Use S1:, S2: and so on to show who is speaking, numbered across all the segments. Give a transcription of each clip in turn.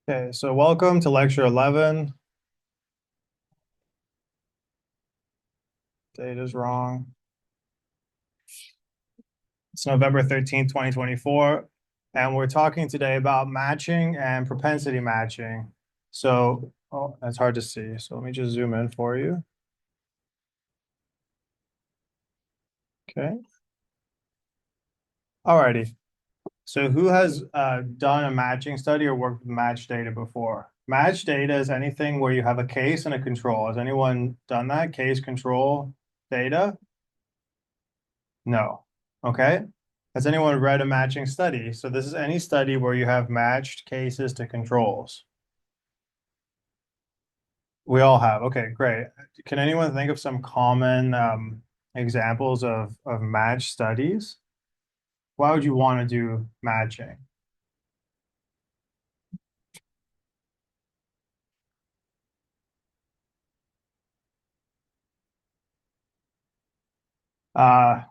S1: Okay, so welcome to lecture 11. Date is wrong. It's November 13th, 2024, and we're talking today about matching and propensity matching. So, oh, that's hard to see. So let me just zoom in for you. Okay. Alrighty. So who has done a matching study or worked with match data before? Match data is anything where you have a case and a control. Has anyone done that? Case control data? No. Okay. Has anyone read a matching study? So this is any study where you have matched cases to controls. We all have. Okay, great. Can anyone think of some common examples of matched studies? Why would you want to do matching? Uh,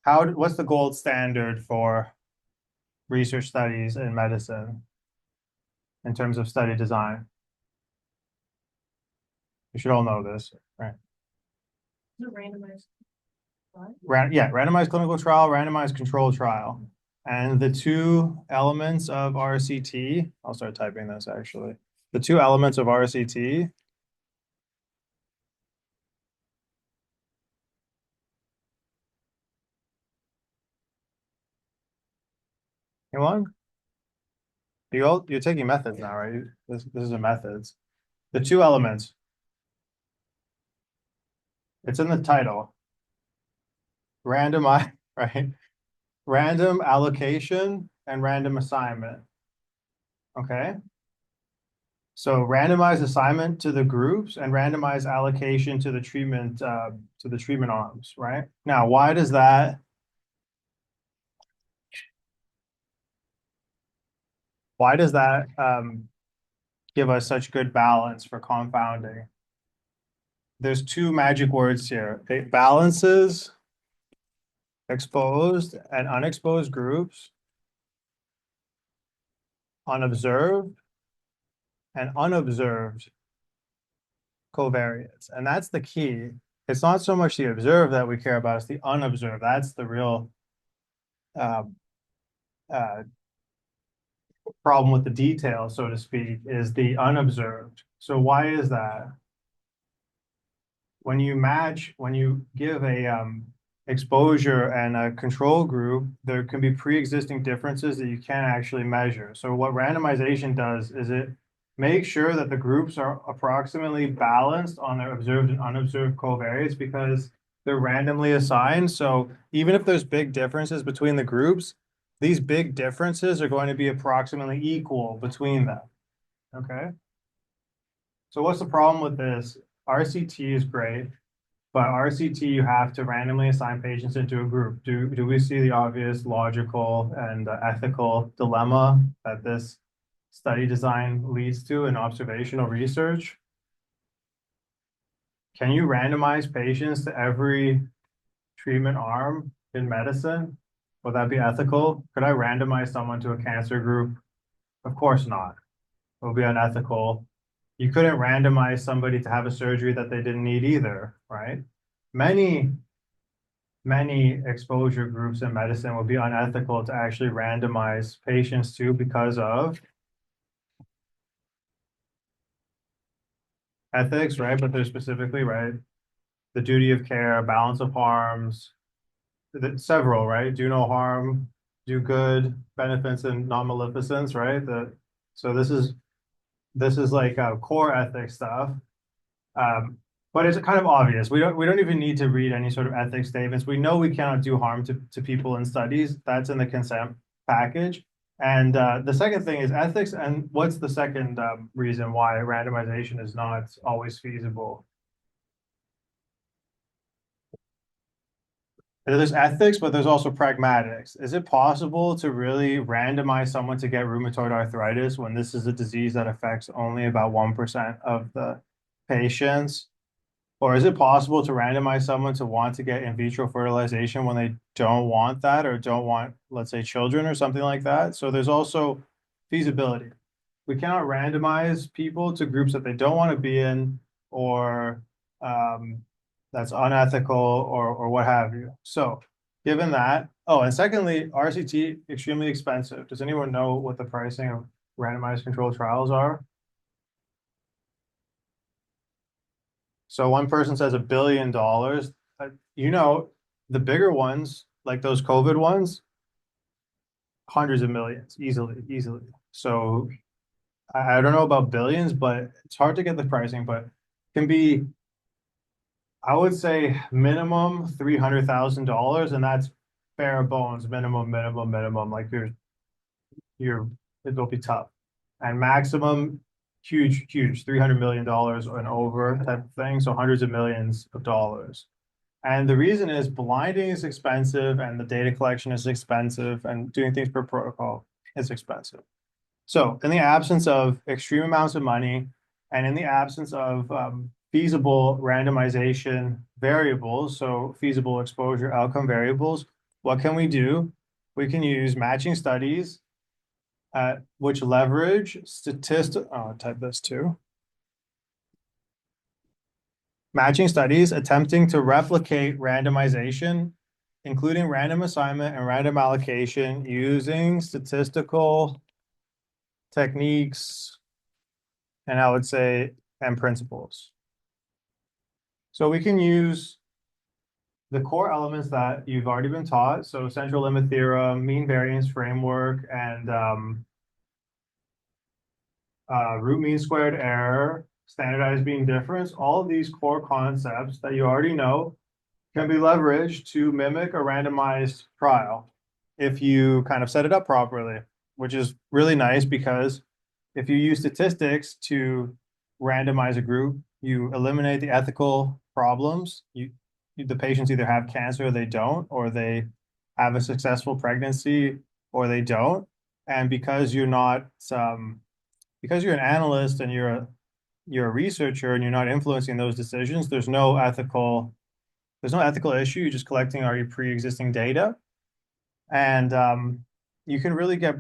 S1: what's the gold standard for research studies in medicine in terms of study design? You should all know this, right?
S2: The randomized trial.
S1: Randomized clinical trial, randomized control trial. And the two elements of RCT, I'll start typing this actually. The two elements of RCT, anyone? You're taking methods now, right? This is a methods. The two elements, it's in the title. Randomize, right? Random allocation and random assignment. Okay. So randomized assignment to the groups and randomized allocation to the treatment arms, right? Now, why does that give us such good balance for confounding? There's two magic words here. It balances exposed and unexposed groups on observed and unobserved covariates. And that's the key. It's not so much the observed that we care about, it's the unobserved. That's the real uh, uh, problem with the detail, so to speak, is the unobserved. So why is that? When you give a exposure and a control group, there can be pre-existing differences that you can't actually measure. So what randomization does is it makes sure that the groups are approximately balanced on their observed and unobserved covariates because they're randomly assigned. So even if there's big differences between the groups, these big differences are going to be approximately equal between them. Okay. So what's the problem with this? RCT is great, but RCT, you have to randomly assign patients into a group. Do we see the obvious logical and ethical dilemma that this study design leads to in observational research? Can you randomize patients to every treatment arm in medicine? Would that be ethical? Could I randomize someone to a cancer group? Of course not. It would be unethical. You couldn't randomize somebody to have a surgery that they didn't need either, right? Many many exposure groups in medicine would be unethical to actually randomize patients to because of ethics, right? But they're specifically, right? The duty of care, balance of harms, several, right? Do no harm, do good, benefits and non-maleficence, right? So this is like core ethics stuff. Um, but it's kind of obvious. We don't even need to read any sort of ethics statements. We know we cannot do harm to people in studies. That's in the consent package. And the second thing is ethics. And what's the second reason why randomization is not always feasible? There's ethics, but there's also pragmatics. Is it possible to really randomize someone to get rheumatoid arthritis when this is a disease that affects only about 1% of the patients? Or is it possible to randomize someone to want to get in vitro fertilization when they don't want that or don't want, let's say, children or something like that? So there's also feasibility. we cannot randomize people to groups that they don't want to be in or that's unethical or what have you. So given that, oh, and secondly, RCT extremely expensive. Does anyone know what the pricing of randomized controlled trials are? So one person says $1 billion. You know, the bigger ones, like those COVID ones, hundreds of millions, easily, easily. So I don't know about billions, but it's hard to get the pricing, but can be, I would say minimum $300,000, and that's bare bones, minimum, minimum, minimum. Like you're it'll be tough. And maximum, huge, huge, $300 million and over type of thing. So hundreds of millions of dollars. And the reason is blinding is expensive and the data collection is expensive and doing things per protocol is expensive. So in the absence of extreme amounts of money and in the absence of feasible randomization variables, so feasible exposure outcome variables, what can we do? We can use matching studies which leverage statistical, oh, I'll type this too. Matching studies attempting to replicate randomization, including random assignment and random allocation using statistical techniques, and I would say, and principles. So we can use the core elements that you've already been taught. So central limit theorem, mean variance framework, and root mean squared error, standardized mean difference. All of these core concepts that you already know can be leveraged to mimic a randomized trial if you kind of set it up properly, which is really nice because if you use statistics to randomize a group, you eliminate the ethical problems. The patients either have cancer or they don't, or they have a successful pregnancy or they don't. And because you're not because you're an analyst and you're a researcher and you're not influencing those decisions, there's no ethical issue. You're just collecting our pre-existing data. And you can really get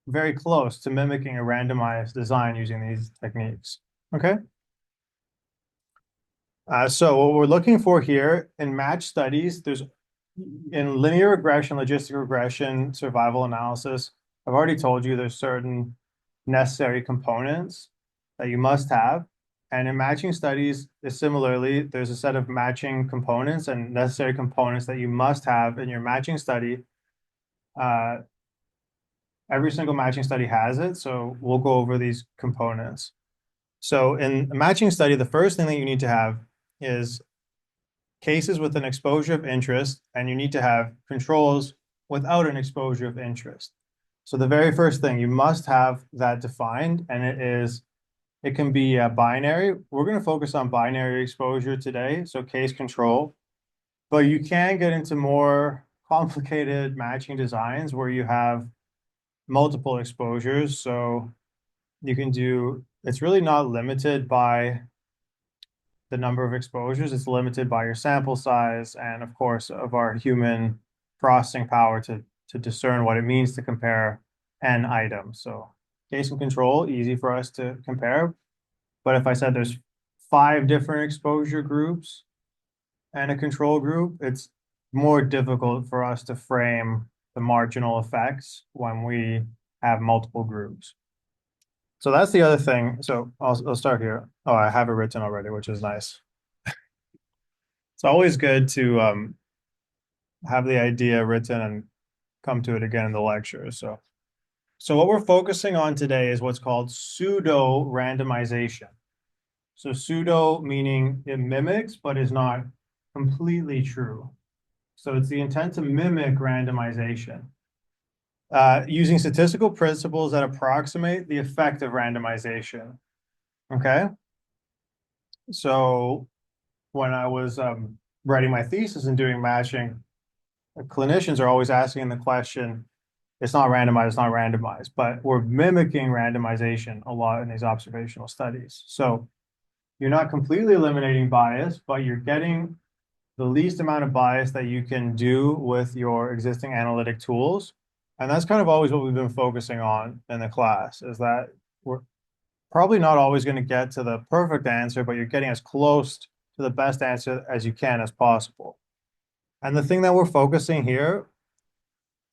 S1: very close to mimicking a randomized design using these techniques. Okay. So what we're looking for here in match studies, there's in linear regression, logistic regression, survival analysis, I've already told you there's certain necessary components that you must have. And in matching studies, similarly, there's a set of matching components and necessary components that you must have in your matching study. Every single matching study has it, so we'll go over these components. So in a matching study, the first thing that you need to have is cases with an exposure of interest, and you need to have controls without an exposure of interest. So the very first thing, you must have that defined, and it can be binary. We're going to focus on binary exposure today, so case control, but you can get into more complicated matching designs where you have multiple exposures. So you can do, it's really not limited by the number of exposures, it's limited by your sample size and of course of our human processing power to discern what it means to compare n items. So case and control, easy for us to compare. But if I said there's 5 different exposure groups and a control group, it's more difficult for us to frame the marginal effects when we have multiple groups. So that's the other thing. So I'll start here. Oh, I have it written already, which is nice. It's always good to have the idea written and come to it again in the lecture. So what we're focusing on today is what's called pseudo randomization. So pseudo meaning it mimics, but is not completely true. So it's the intent to mimic randomization using statistical principles that approximate the effect of randomization. Okay. So when I was writing my thesis and doing matching, clinicians are always asking the question, it's not randomized, but we're mimicking randomization a lot in these observational studies. So you're not completely eliminating bias, but you're getting the least amount of bias that you can do with your existing analytic tools. And that's kind of always what we've been focusing on in the class, is that we're probably not always going to get to the perfect answer, but you're getting as close to the best answer as you can as possible. And the thing that we're focusing here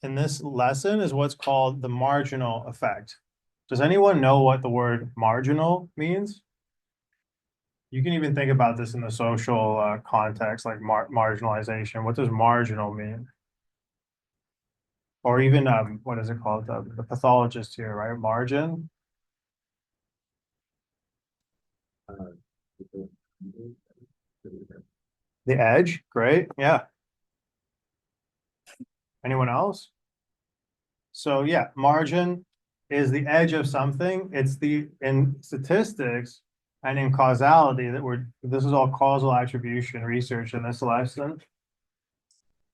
S1: in this lesson is what's called the marginal effect. Does anyone know what the word marginal means? You can even think about this in the social context, like marginalization. What does marginal mean? Or even what is it called? The pathologist here, right? Margin, the edge. Great. Yeah. Anyone else? So yeah, margin is the edge of something. It's the in statistics and in causality that this is all causal attribution research in this lesson.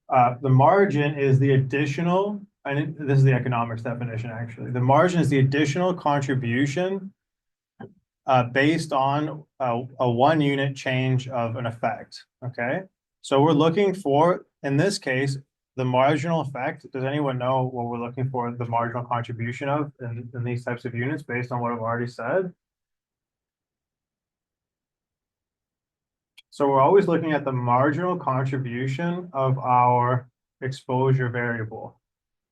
S1: The margin is the additional, and this is the economics definition actually. The margin is the additional contribution based on a 1 unit change of an effect. Okay. So we're looking for, in this case, the marginal effect. Does anyone know what we're looking for the marginal contribution of in these types of units based on what I've already said? So we're always looking at the marginal contribution of our exposure variable.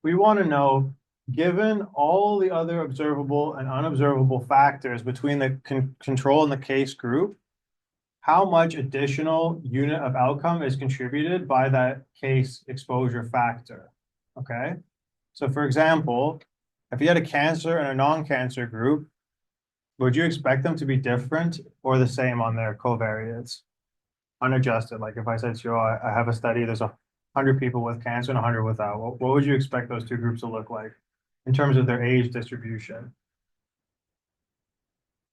S1: We want to know, given all the other observable and unobservable factors between the control and the case group, how much additional unit of outcome is contributed by that case exposure factor. Okay. So for example, if you had a cancer and a non-cancer group, would you expect them to be different or the same on their covariates? Unadjusted. Like if I said to you, oh, I have a study, there's 100 people with cancer and 100 without. What would you expect those two groups to look like in terms of their age distribution?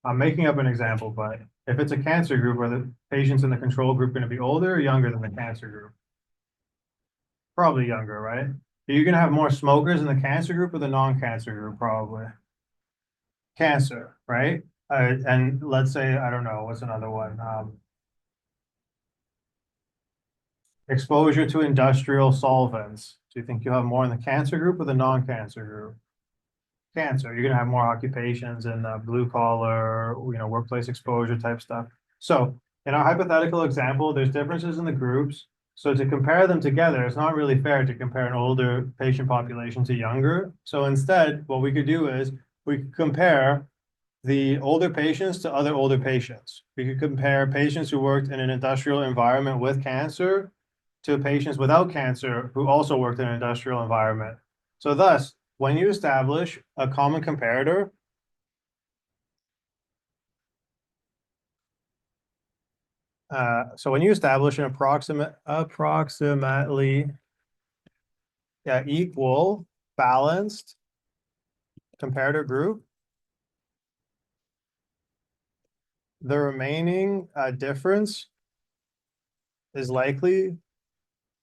S1: I'm making up an example, but if it's a cancer group, are the patients in the control group going to be older or younger than the cancer group? Probably younger, right? Are you going to have more smokers in the cancer group or the non-cancer group? Probably cancer, right? And let's say, I don't know, what's another one? Exposure to industrial solvents. Do you think you'll have more in the cancer group or the non-cancer group? Cancer. You're going to have more occupations in blue collar, workplace exposure type stuff. So in our hypothetical example, there's differences in the groups. So to compare them together, it's not really fair to compare an older patient population to younger. So instead, what we could do is we could compare the older patients to other older patients. We could compare patients who worked in an industrial environment with cancer to patients without cancer who also worked in an industrial environment. So thus, when you establish a common comparator, so when you establish an approximately equal balanced comparator group, the remaining difference is likely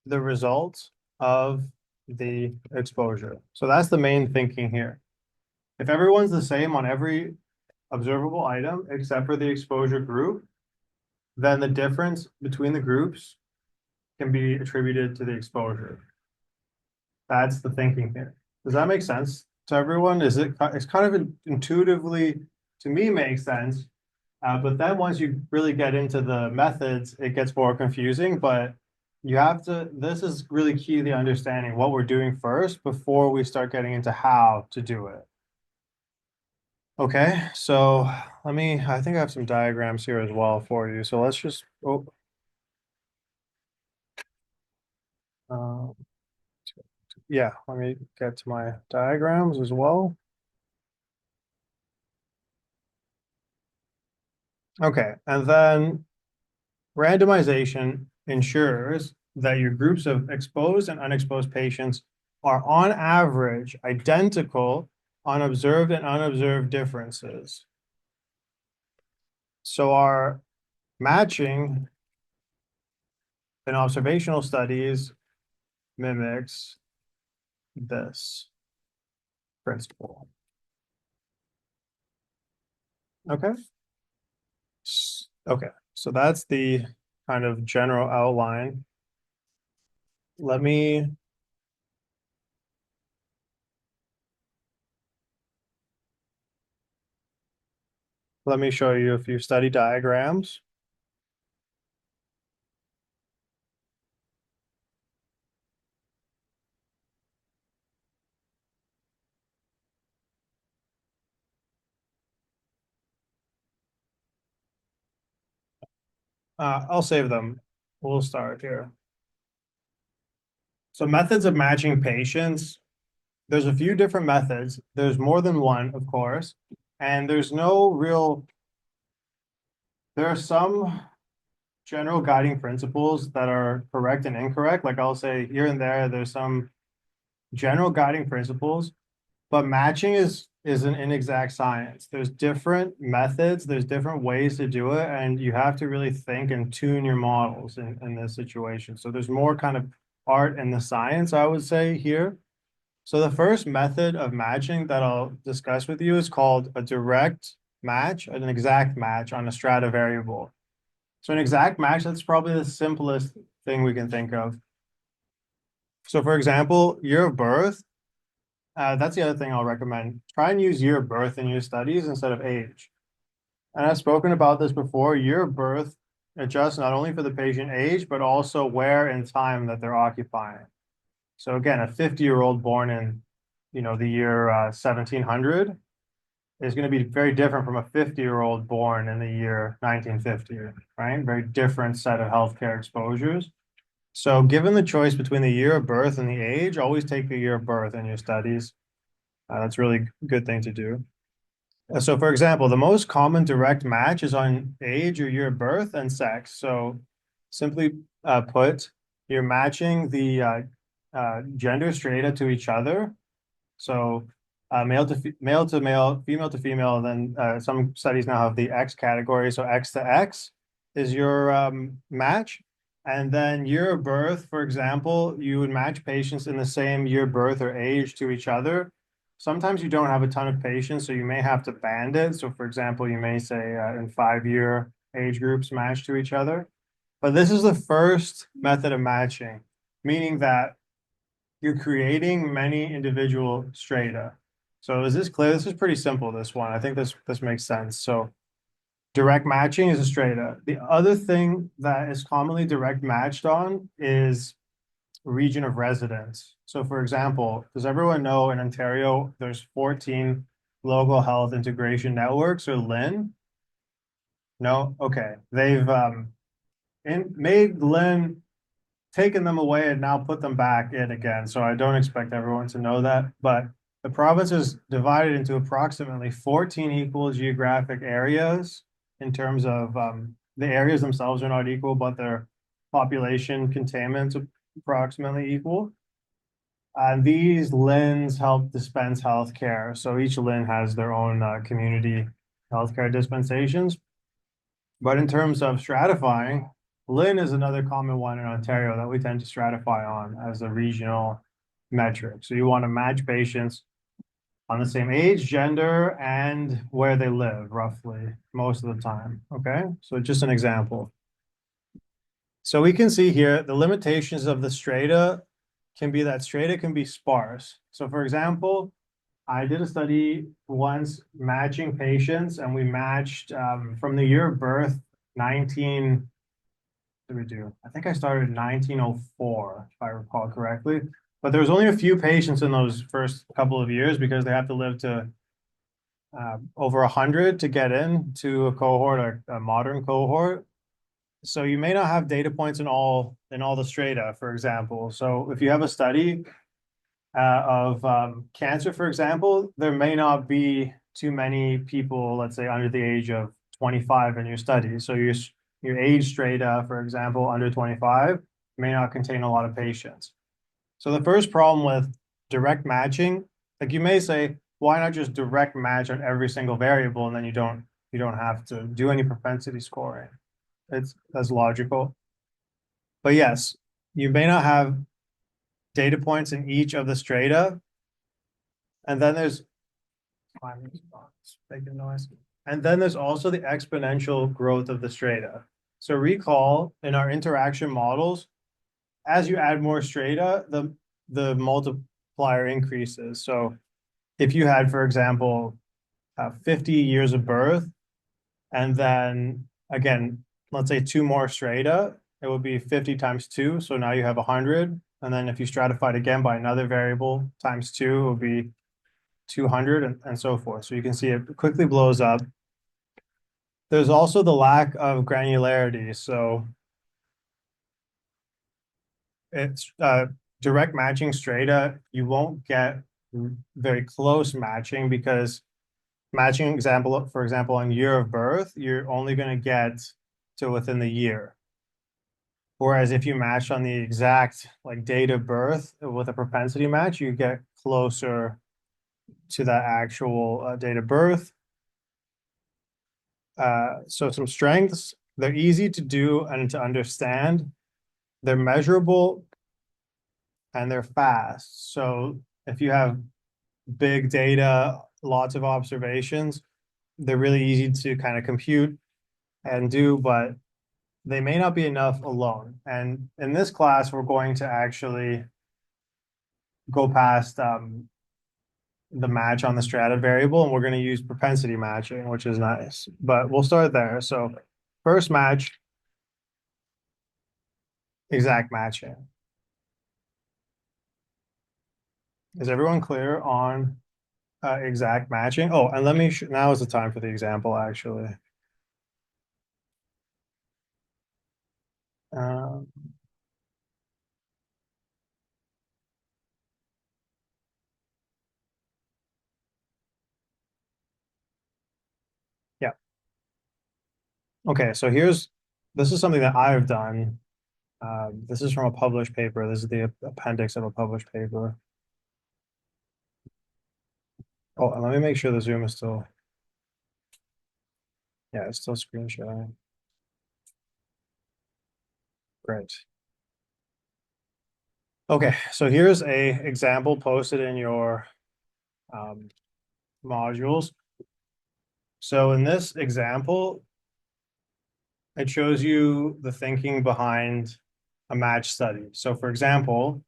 S1: the result of the exposure. So that's the main thinking here. If everyone's the same on every observable item except for the exposure group, then the difference between the groups can be attributed to the exposure. That's the thinking here. Does that make sense to everyone? It's kind of intuitively, to me, makes sense. But then once you really get into the methods, it gets more confusing. But this is really key to understanding what we're doing first before we start getting into how to do it. Okay, so I think I have some diagrams here as well for you. So let's just, uh, yeah, let me get to my diagrams as well. Okay, and then randomization ensures that your groups of exposed and unexposed patients are on average identical on observed and unobserved differences. So our matching in observational studies mimics this principle. Okay. Okay. So that's the kind of general outline. Let me Let me show you a few study diagrams. I'll save them. We'll start here. So methods of matching patients, there's a few different methods. There's more than one, of course, and there's no real, there are some general guiding principles that are correct and incorrect. Like I'll say here and there, there's some general guiding principles, but matching is an inexact science. There's different methods, there's different ways to do it, and you have to really think and tune your models in this situation. So there's more kind of art in the science, I would say here. So the first method of matching that I'll discuss with you is called a direct match, an exact match on a strata variable. So an exact match, that's probably the simplest thing we can think of. So for example, year of birth, that's the other thing I'll recommend. Try and use year of birth in your studies instead of age. And I've spoken about this before. Year of birth adjusts not only for the patient age, but also where and time that they're occupying. So again, a 50-year-old born in, the year 1700 is going to be very different from a 50-year-old born in the year 1950, right? Very different set of healthcare exposures. So given the choice between the year of birth and the age, always take the year of birth in your studies. That's a really good thing to do. So for example, the most common direct match is on age or year of birth and sex. So simply put, you're matching the gender strata to each other. So male to male, female to female, and then some studies now have the X category. So X to X is your match. And then year of birth, for example, you would match patients in the same year of birth or age to each other. Sometimes you don't have a ton of patients, so you may have to band it. So for example, you may say in 5-year age groups match to each other. But this is the first method of matching, meaning that you're creating many individual strata. So is this clear? This is pretty simple, this one. I think this makes sense. So direct matching is a strata. The other thing that is commonly direct matched on is region of residence. So for example, does everyone know in Ontario there's 14 local health integration networks or LIN? No? Okay. They've made LIN, taken them away and now put them back in again. So I don't expect everyone to know that. But the province is divided into approximately 14 equal geographic areas in terms of the areas themselves are not equal, but their population containment's approximately equal. And these LINs help dispense healthcare. So each LIN has their own community healthcare dispensations. But in terms of stratifying, LIN is another common one in Ontario that we tend to stratify on as a regional metric. So you want to match patients on the same age, gender, and where they live, roughly, most of the time. Okay, so just an example. So we can see here the limitations of the strata can be that strata can be sparse. So for example, I did a study once matching patients, and we matched from the year of birth, 19, what did we do? I think I started in 1904, if I recall correctly. But there was only a few patients in those first couple of years because they have to live to over 100 to get into a cohort, a modern cohort. So you may not have data points in all the strata, for example. So if you have a study of cancer, for example, there may not be too many people, let's say, under the age of 25 in your study. So your age strata, for example, under 25, may not contain a lot of patients. So the first problem with direct matching, like you may say, why not just direct match on every single variable, and then you don't have to do any propensity scoring. That's logical. But yes, you may not have data points in each of the strata. And then there's making noise. And then there's also the exponential growth of the strata. So recall in our interaction models, as you add more strata, the multiplier increases. So if you had, for example, 50 years of birth And then again, let's say two more strata, it would be 50 times two. So now you have 100. And then if you stratified again by another variable times two, it would be 200 and so forth. So you can see it quickly blows up. There's also the lack of granularity. So it's direct matching strata, you won't get very close matching because matching example, for example, on year of birth, you're only going to get to within the year. Whereas if you match on the exact like date of birth with a propensity match, you get closer to that actual date of birth. So some strengths, they're easy to do and to understand. They're measurable and they're fast. So if you have big data, lots of observations, they're really easy to kind of compute and do, but they may not be enough alone. And in this class, we're going to actually go past the match on the strata variable, and we're going to use propensity matching, which is nice. But we'll start there. So first match, exact matching. Is everyone clear on exact matching? Oh, and let me, now is the time for the example, actually. Um, yeah. Okay, so this is something that I've done. This is from a published paper. This is the appendix of a published paper. Oh, and let me make sure the Zoom is still, yeah, it's still screen sharing. Great. Okay, so here's a example posted in your um, modules. So in this example, it shows you the thinking behind a match study. So for example,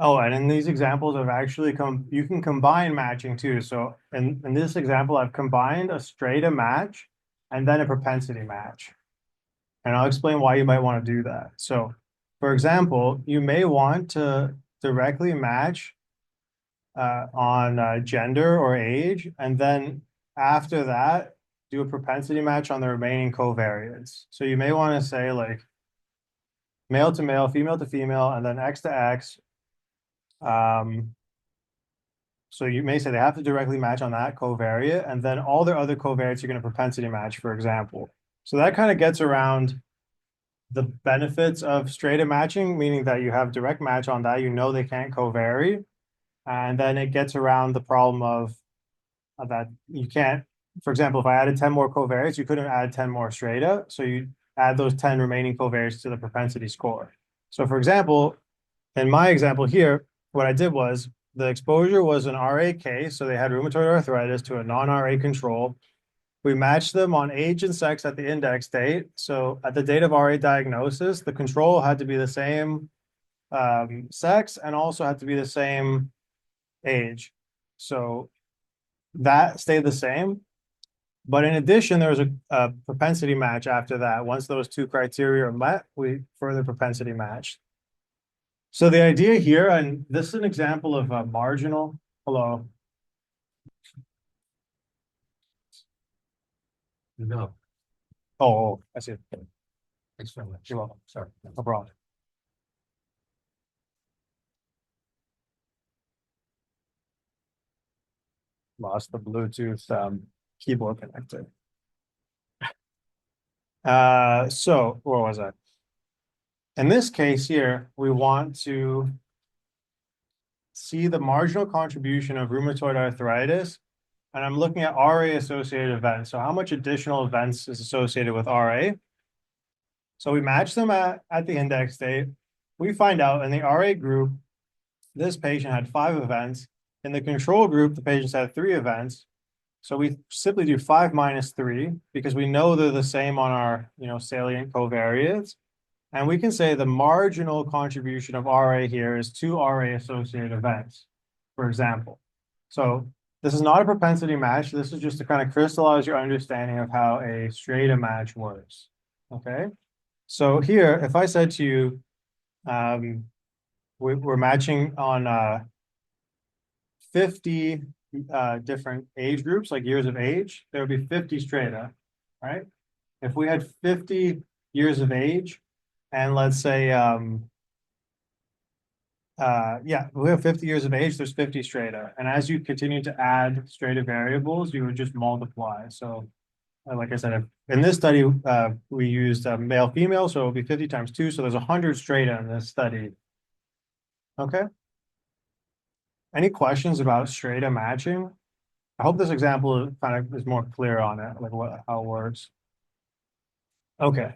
S1: oh, and in these examples, I've actually you can combine matching too. So in this example, I've combined a straight match and then a propensity match. And I'll explain why you might want to do that. So for example, you may want to directly match on gender or age, and then after that, do a propensity match on the remaining covariates. So you may want to say like male to male, female to female, and then X to X. So you may say they have to directly match on that covariate, and then all their other covariates you're going to propensity match, for example. So that kind of gets around the benefits of straight matching, meaning that you have direct match on that, you know they can't covary, and then it gets around the problem of that you can't, for example, if I added 10 more covariates, you couldn't add 10 more strata. So you add those 10 remaining covariates to the propensity score. So for example, in my example here, what I did was the exposure was an RA case. So they had rheumatoid arthritis to a non-RA control. We matched them on age and sex at the index date. So at the date of RA diagnosis, the control had to be the same sex and also had to be the same age. So that stayed the same. But in addition, there was a propensity match after that. Once those two criteria are met, we further propensity matched. So the idea here, and this is an example of a marginal. Hello.
S3: No,
S1: Oh, I see.
S3: thanks very much.
S1: You're welcome.
S3: Sorry.
S1: No problem. Lost the Bluetooth keyboard connector. So where was I? In this case here, we want to see the marginal contribution of rheumatoid arthritis, and I'm looking at RA-associated events. So how much additional events is associated with RA? So we match them at the index date. We find out in the RA group, this patient had 5 events. In the control group, the patients had 3 events. So we simply do 5 minus 3 because we know they're the same on our, salient covariates. And we can say the marginal contribution of RA here is 2 RA associated events, for example. So This is not a propensity match. This is just to kind of crystallize your understanding of how a straight match works. Okay. So here, if I said to you, um, we're matching on 50 different age groups, like years of age, there would be 50 strata, right? If we had 50 years of age, and let's say, yeah, we have 50 years of age, there's 50 strata. And as you continue to add strata variables, you would just multiply. So, like I said, in this study, we used male, female, so it'll be 50 times 2. So there's 100 strata in this study. Okay. Any questions about strata matching? I hope this example kind of is more clear on it, like how it works. Okay.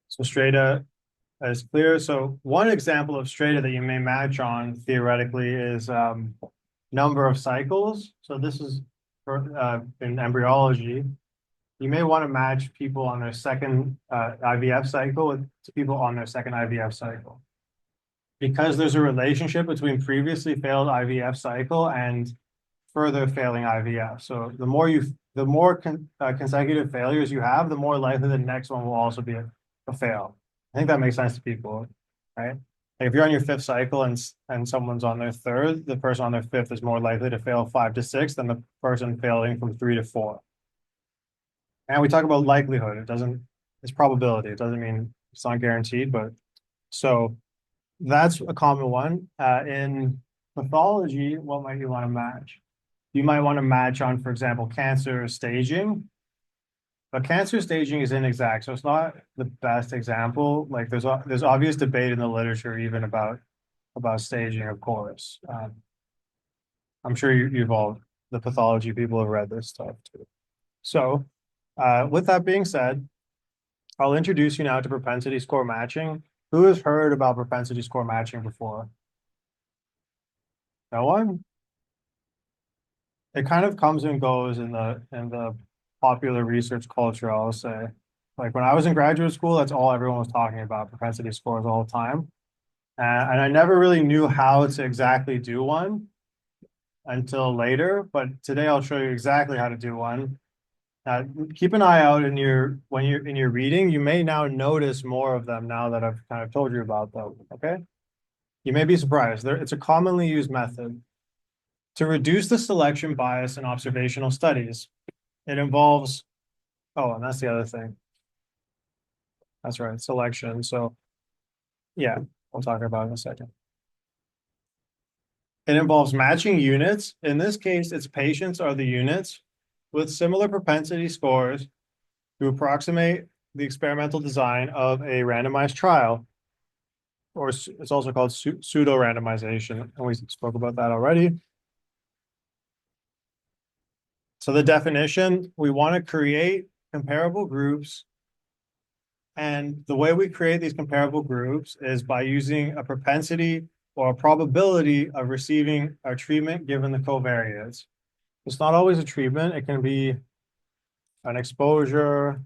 S1: So strata is clear. So one example of strata that you may match on theoretically is number of cycles. So this is for, in embryology. You may want to match people on their second IVF cycle to people on their second IVF cycle. Because there's a relationship between previously failed IVF cycle and further failing IVF. So the more consecutive failures you have, the more likely the next one will also be a fail. I think that makes sense to people, right? Like if you're on your fifth cycle and someone's on their third, the person on their fifth is more likely to fail 5 to 6 than the person failing from 3 to 4. And we talk about likelihood. It's probability. It doesn't mean it's not guaranteed, but so that's a common one. In pathology, what might you want to match? You might want to match on, for example, cancer staging. But cancer staging is inexact, so it's not the best example. Like there's obvious debate in the literature even about staging, of course. I'm sure you've all the pathology people have read this stuff too. So, with that being said, I'll introduce you now to propensity score matching. Who has heard about propensity score matching before? No one? It kind of comes and goes in the popular research culture, I'll say. Like when I was in graduate school, that's all everyone was talking about, propensity scores all the time. And I never really knew how to exactly do one until later, but today I'll show you exactly how to do one. Keep an eye out when you're in your reading. You may now notice more of them now that I've kind of told you about them. Okay. You may be surprised. It's a commonly used method to reduce the selection bias in observational studies. It involves, oh, and that's the other thing. That's right, selection. So yeah, we'll talk about it in a second. It involves matching units. In this case, its patients are the units with similar propensity scores to approximate the experimental design of a randomized trial, or it's also called pseudo randomization. And we spoke about that already. So the definition, we want to create comparable groups. And the way we create these comparable groups is by using a propensity or a probability of receiving a treatment given the covariates. It's not always a treatment. It can be an exposure.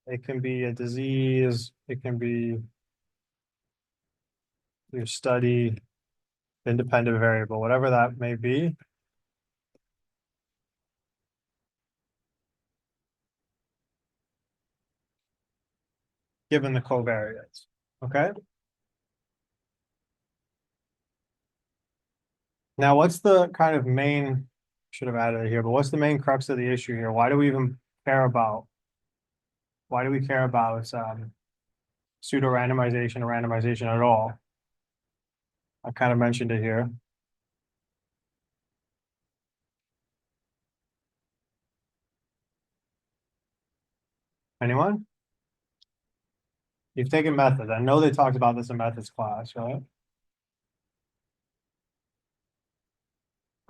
S1: It can be a disease. It can be your study, independent variable, whatever that may be. Given the covariates, okay? Now, what's the kind of main, should have added it here, but what's the main crux of the issue here? Why do we even care about, why do we care about pseudo randomization or randomization at all? I kind of mentioned it here. Anyone? You've taken methods. I know they talked about this in methods class, right?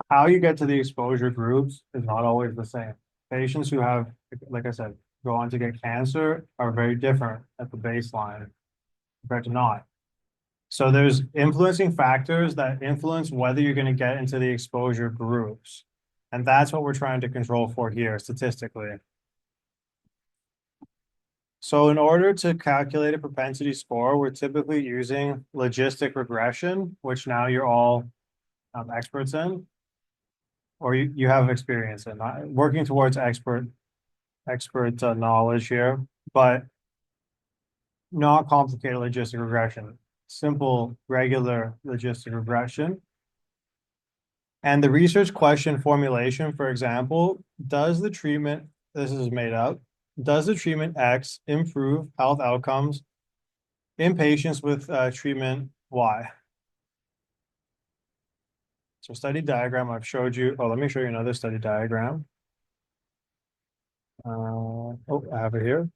S1: How you get to the exposure groups is not always the same. Patients who have, like I said, go on to get cancer are very different at the baseline compared to not. So there's influencing factors that influence whether you're going to get into the exposure groups. And that's what we're trying to control for here statistically. So in order to calculate a propensity score, we're typically using logistic regression, which now you're all experts in, or you have experience in, working towards expert knowledge here, but not complicated logistic regression, simple, regular logistic regression. And the research question formulation, for example, does the treatment, this is made up, does the treatment X improve health outcomes in patients with treatment Y? So study diagram I've showed you. Oh, let me show you another study diagram. Oh, I have it here.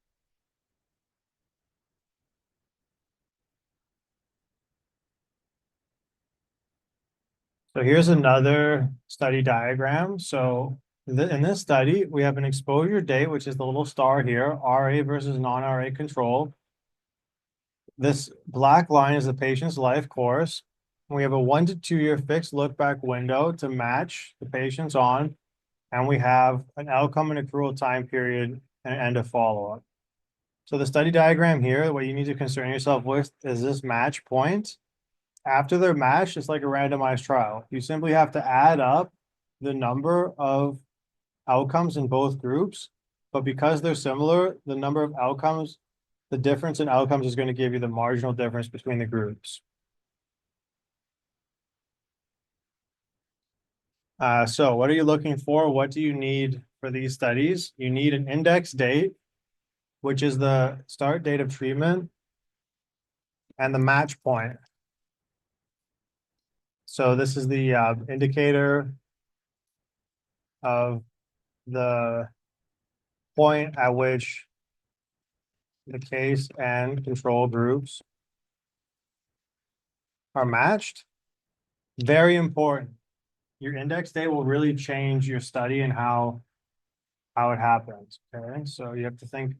S1: So here's another study diagram. So in this study, we have an exposure date, which is the little star here, RA versus non-RA control. This black line is the patient's life course. We have a 1 to 2 year fixed look back window to match the patients on, and we have an outcome and accrual time period and end of follow-up. So the study diagram here, what you need to concern yourself with is this match point. After they're matched, it's like a randomized trial. You simply have to add up the number of outcomes in both groups, but because they're similar, the number of outcomes, the difference in outcomes is going to give you the marginal difference between the groups. So what are you looking for? What do you need for these studies? You need an index date, which is the start date of treatment, and the match point. So this is the indicator of the point at which the case and control groups are matched. Very important. Your index date will really change your study and how it happens. Okay, so you have to think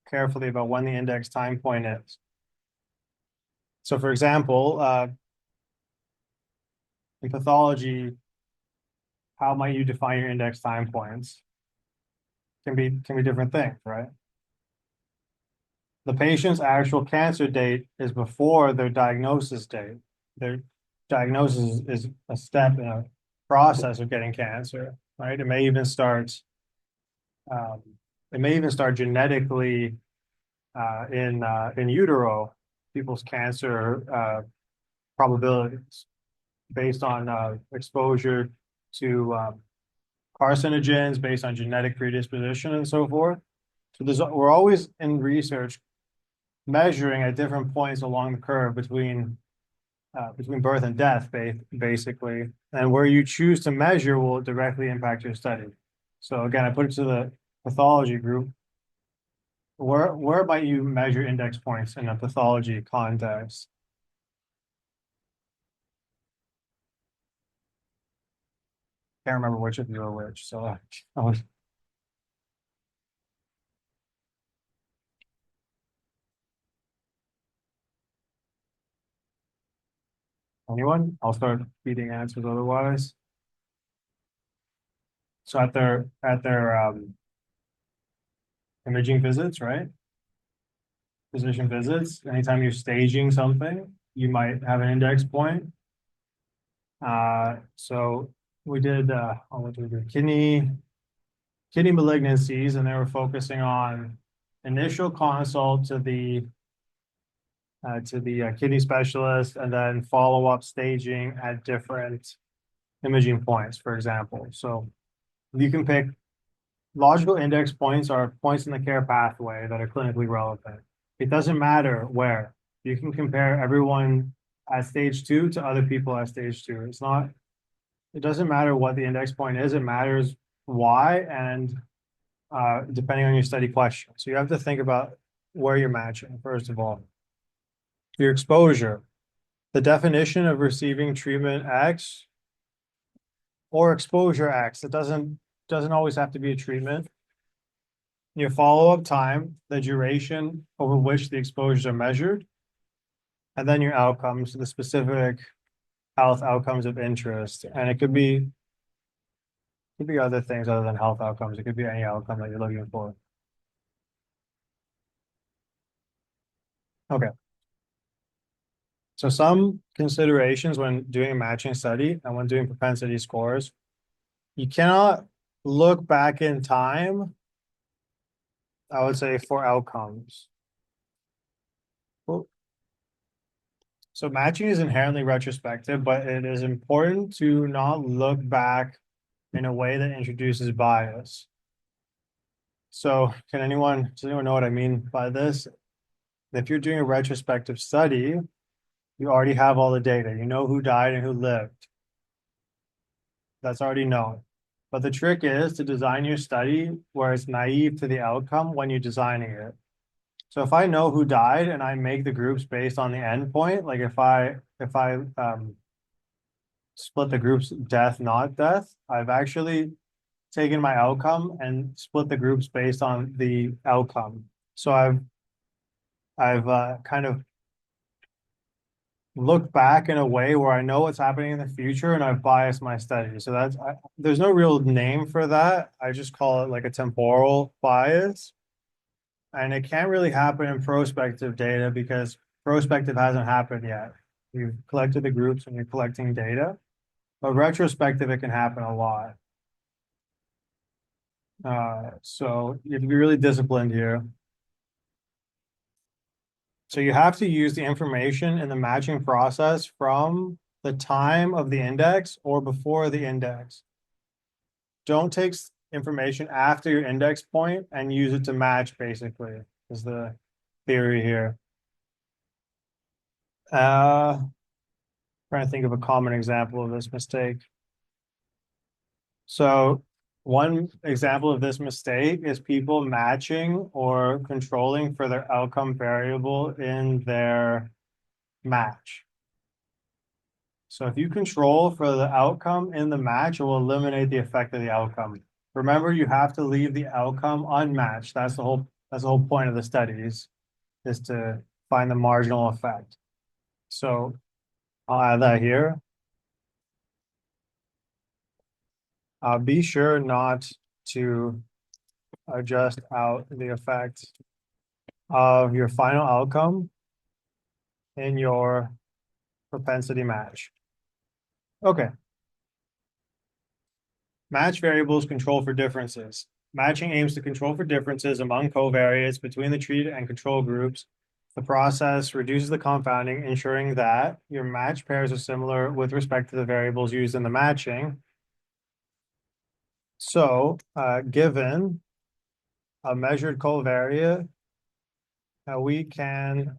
S1: carefully about when the index time point is. So for example, in pathology, how might you define your index time points? Can be different things, right? The patient's actual cancer date is before their diagnosis date. Their diagnosis is a step in a process of getting cancer, right? It may even start genetically in utero, people's cancer probabilities based on exposure to carcinogens, based on genetic predisposition and so forth. So we're always in research measuring at different points along the curve between birth and death, basically. And where you choose to measure will directly impact your study. So again, I put it to the pathology group. Where might you measure index points in a pathology context? Can't remember which of you are which. So I was anyone? I'll start feeding answers otherwise. So at their imaging visits, right? Physician visits, anytime you're staging something, you might have an index point. So we did what did we do? Kidney malignancies, and they were focusing on initial consult to the kidney specialist, and then follow-up staging at different imaging points, for example. So you can pick logical index points are points in the care pathway that are clinically relevant. It doesn't matter where. You can compare everyone at stage 2 to other people at stage 2. It doesn't matter what the index point is, it matters why and depending on your study question. So you have to think about where you're matching, first of all. Your exposure. The definition of receiving treatment X or exposure X. It doesn't always have to be a treatment. Your follow-up time, the duration over which the exposures are measured, and then your outcomes, the specific health outcomes of interest. And it could be other things other than health outcomes. It could be any outcome that you're looking for. Okay. So some considerations when doing a matching study and when doing propensity scores, you cannot look back in time, I would say, for outcomes. Well, so matching is inherently retrospective, but it is important to not look back in a way that introduces bias. So does anyone know what I mean by this? If you're doing a retrospective study, you already have all the data. You know who died and who lived. That's already known. But the trick is to design your study where it's naive to the outcome when you're designing it. So if I know who died and I make the groups based on the endpoint, like if I split the groups death, not death, I've actually taken my outcome and split the groups based on the outcome. So I've kind of looked back in a way where I know what's happening in the future and I've biased my study. So there's no real name for that. I just call it like a temporal bias. And it can't really happen in prospective data because prospective hasn't happened yet. You've collected the groups and you're collecting data, but retrospective, it can happen a lot. So you have to be really disciplined here. So you have to use the information in the matching process from the time of the index or before the index. Don't take information after your index point and use it to match, basically, is the theory here. Trying to think of a common example of this mistake. So one example of this mistake is people matching or controlling for their outcome variable in their match. So if you control for the outcome in the match, it will eliminate the effect of the outcome. Remember, you have to leave the outcome unmatched. That's the whole point of the studies is to find the marginal effect. So I'll add that here. Be sure not to adjust out the effect of your final outcome in your propensity match. Okay. Match variables control for differences. Matching aims to control for differences among covariates between the treated and control groups. The process reduces the confounding, ensuring that your match pairs are similar with respect to the variables used in the matching. So, given a measured covariate, we can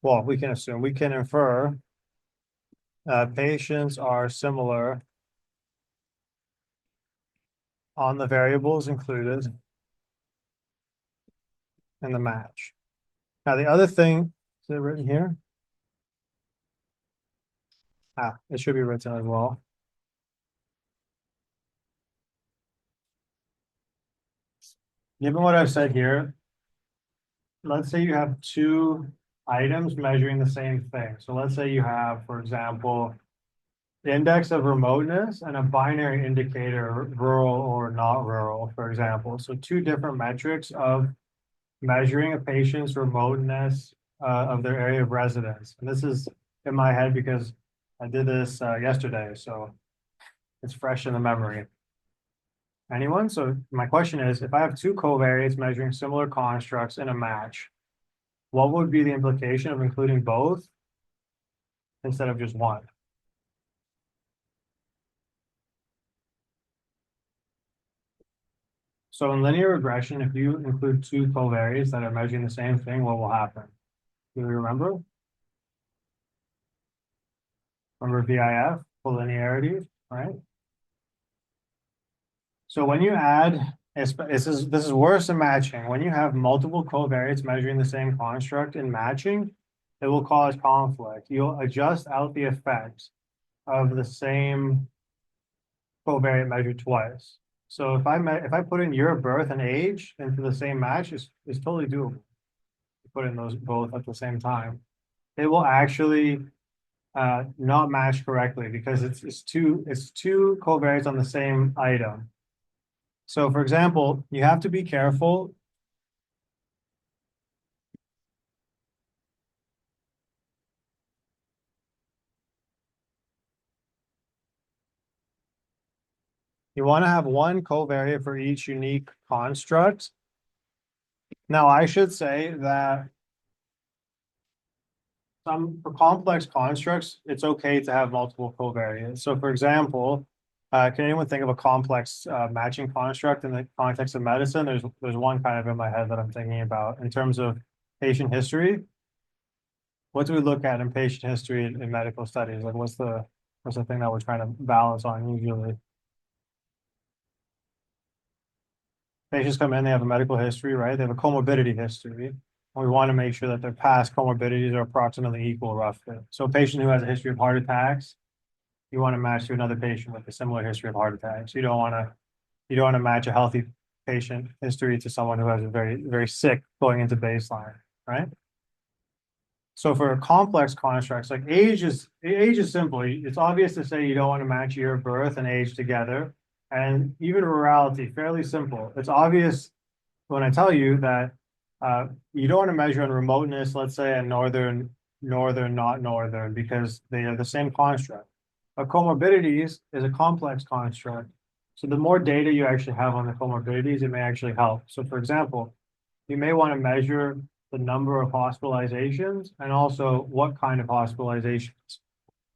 S1: infer patients are similar on the variables included in the match. Now, the other thing, is it written here? It should be written as well. Given what I've said here, let's say you have two items measuring the same thing. So let's say you have, for example, the index of remoteness and a binary indicator, rural or not rural, for example. So two different metrics of measuring a patient's remoteness of their area of residence. And this is in my head because I did this yesterday, so it's fresh in the memory. Anyone? So my question is, if I have two covariates measuring similar constructs in a match, what would be the implication of including both instead of just one? So in linear regression, if you include two covariates that are measuring the same thing, what will happen? Do you remember? Remember VIF, collinearity, right? So when you add, this is worse than matching. When you have multiple covariates measuring the same construct in matching, it will cause conflict. You'll adjust out the effect of the same covariate measured twice. So if I put in year of birth and age into the same match, is totally doable. Put in those both at the same time. It will actually not match correctly because it's two covariates on the same item. So for example, you have to be careful You want to have one covariate for each unique construct. Now, I should say that for complex constructs, it's okay to have multiple covariates. So for example, can anyone think of a complex matching construct in the context of medicine? There's one kind of in my head that I'm thinking about in terms of patient history. What do we look at in patient history in medical studies? Like what's the thing that we're trying to balance on usually? Patients come in, they have a medical history, right? They have a comorbidity history. And we want to make sure that their past comorbidities are approximately equal roughly. So a patient who has a history of heart attacks, you want to match to another patient with a similar history of heart attacks. You don't want to match a healthy patient history to someone who has a very, very sick going into baseline, right? So for complex constructs, like age is simple. It's obvious to say you don't want to match year of birth and age together. And even rurality, fairly simple. It's obvious when I tell you that you don't want to measure on remoteness, let's say, and northern, not northern, because they are the same construct. But comorbidities is a complex construct. So the more data you actually have on the comorbidities, it may actually help. So for example, you may want to measure the number of hospitalizations and also what kind of hospitalizations.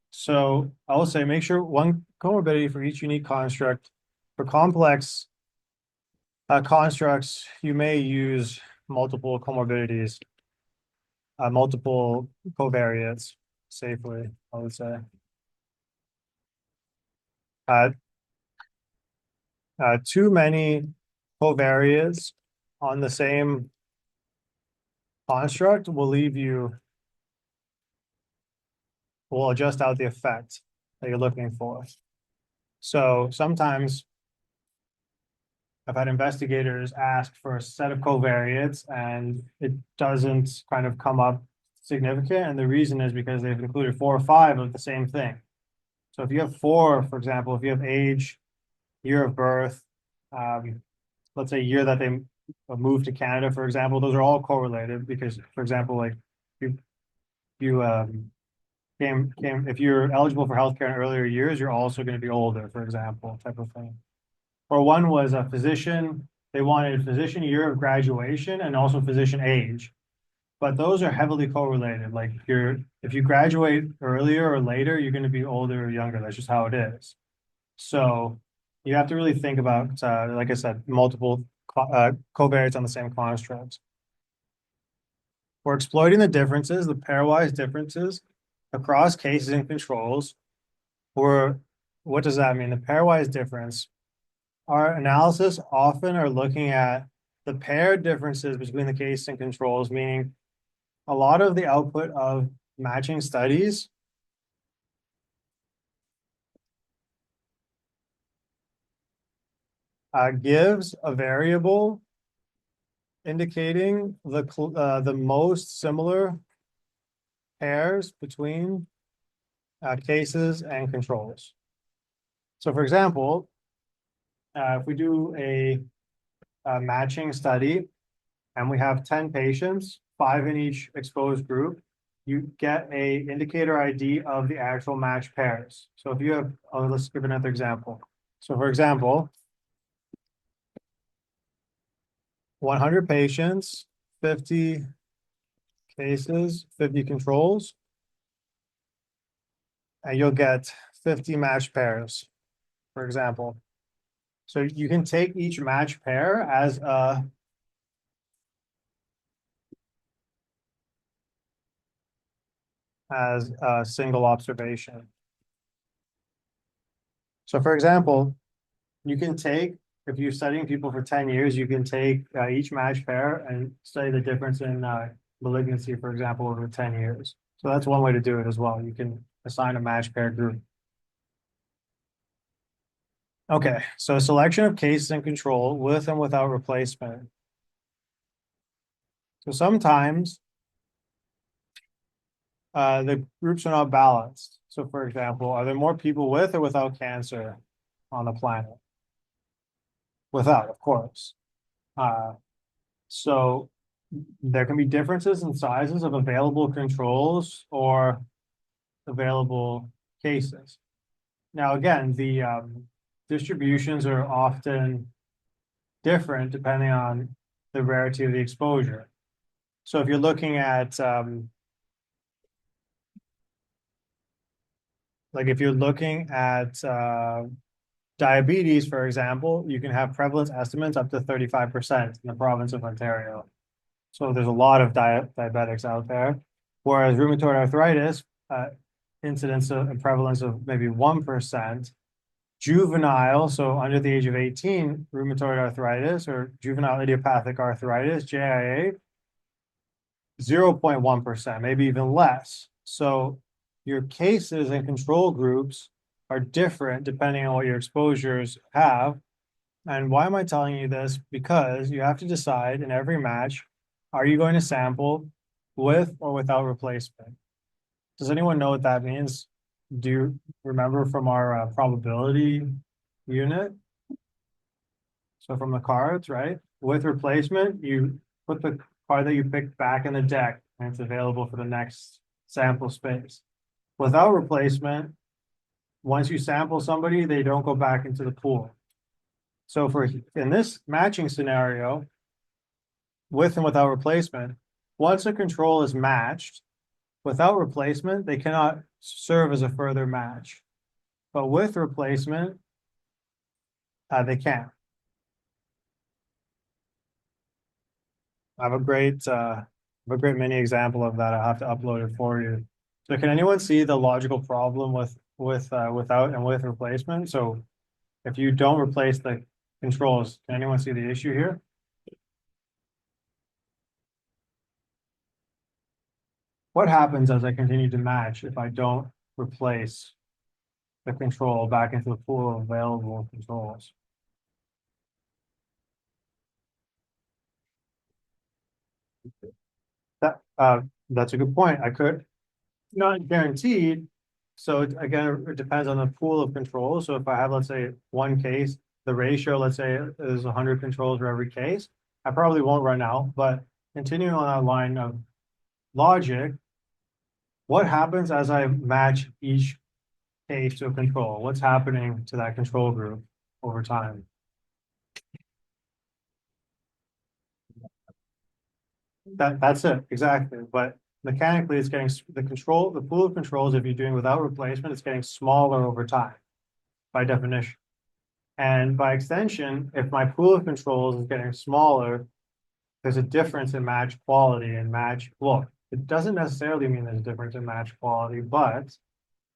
S1: So I will say make sure one comorbidity for each unique construct. For complex constructs, you may use multiple comorbidities, multiple covariates safely, I would say. Uh, too many covariates on the same construct will adjust out the effect that you're looking for. So sometimes I've had investigators ask for a set of covariates and it doesn't kind of come up significant. And the reason is because they've included 4 or 5 of the same thing. So if you have 4, for example, if you have age, year of birth, let's say year that they moved to Canada, for example, those are all correlated because, for example, like you if you're eligible for healthcare in earlier years, you're also going to be older, for example, type of thing. Or one was a physician, they wanted physician year of graduation and also physician age. But those are heavily correlated. Like if you graduate earlier or later, you're going to be older or younger. That's just how it is. So you have to really think about, like I said, multiple covariates on the same construct. We're exploiting the differences, the pairwise differences across cases and controls. What does that mean? The pairwise difference. Our analysis often are looking at the paired differences between the case and controls, meaning a lot of the output of matching studies gives a variable indicating the most similar pairs between cases and controls. So for example, if we do a matching study and we have 10 patients, 5 in each exposed group, you get a indicator ID of the actual match pairs. So if you have, let's give another example. So for example, 100 patients, 50 cases, 50 controls, and you'll get 50 match pairs, for example. So you can take each match pair as a single observation. So for example, you can take, if you're studying people for 10 years, you can take each match pair and study the difference in malignancy, for example, over 10 years. So that's one way to do it as well. You can assign a match pair group. Okay, so selection of cases and control with and without replacement. So sometimes the groups are not balanced. So for example, are there more people with or without cancer on the planet? Without, of course. So there can be differences in sizes of available controls or available cases. Now, again, the distributions are often different depending on the rarity of the exposure. So if you're looking at like if you're looking at diabetes, for example, you can have prevalence estimates up to 35% in the province of Ontario. So there's a lot of diabetics out there. Whereas rheumatoid arthritis, incidence and prevalence of maybe 1%. Juvenile, so under the age of 18, rheumatoid arthritis or juvenile idiopathic arthritis, JIA, 0.1%, maybe even less. So your cases and control groups are different depending on what your exposures have. And why am I telling you this? Because you have to decide in every match, are you going to sample with or without replacement? Does anyone know what that means? Do you remember from our probability unit? So from the cards, right? With replacement, you put the card that you picked back in the deck and it's available for the next sample space. Without replacement, once you sample somebody, they don't go back into the pool. So for in this matching scenario, with and without replacement, once a control is matched, without replacement, they cannot serve as a further match. But with replacement, they can. I have a great mini example of that. I'll have to upload it for you. So can anyone see the logical problem with without and with replacement? So if you don't replace the controls, can anyone see the issue here? What happens as I continue to match if I don't replace the control back into the pool of available controls? That's a good point. I could not guaranteed. So again, it depends on the pool of controls. So if I have, let's say, one case, the ratio, let's say, is 100 controls for every case, I probably won't run out. But continuing on that line of logic, what happens as I match each case to a control? What's happening to that control group over time? That's it, exactly. But mechanically, it's getting the pool of controls, if you're doing without replacement, it's getting smaller over time by definition. And by extension, if my pool of controls is getting smaller, there's a difference in match quality and match look. It doesn't necessarily mean there's a difference in match quality, but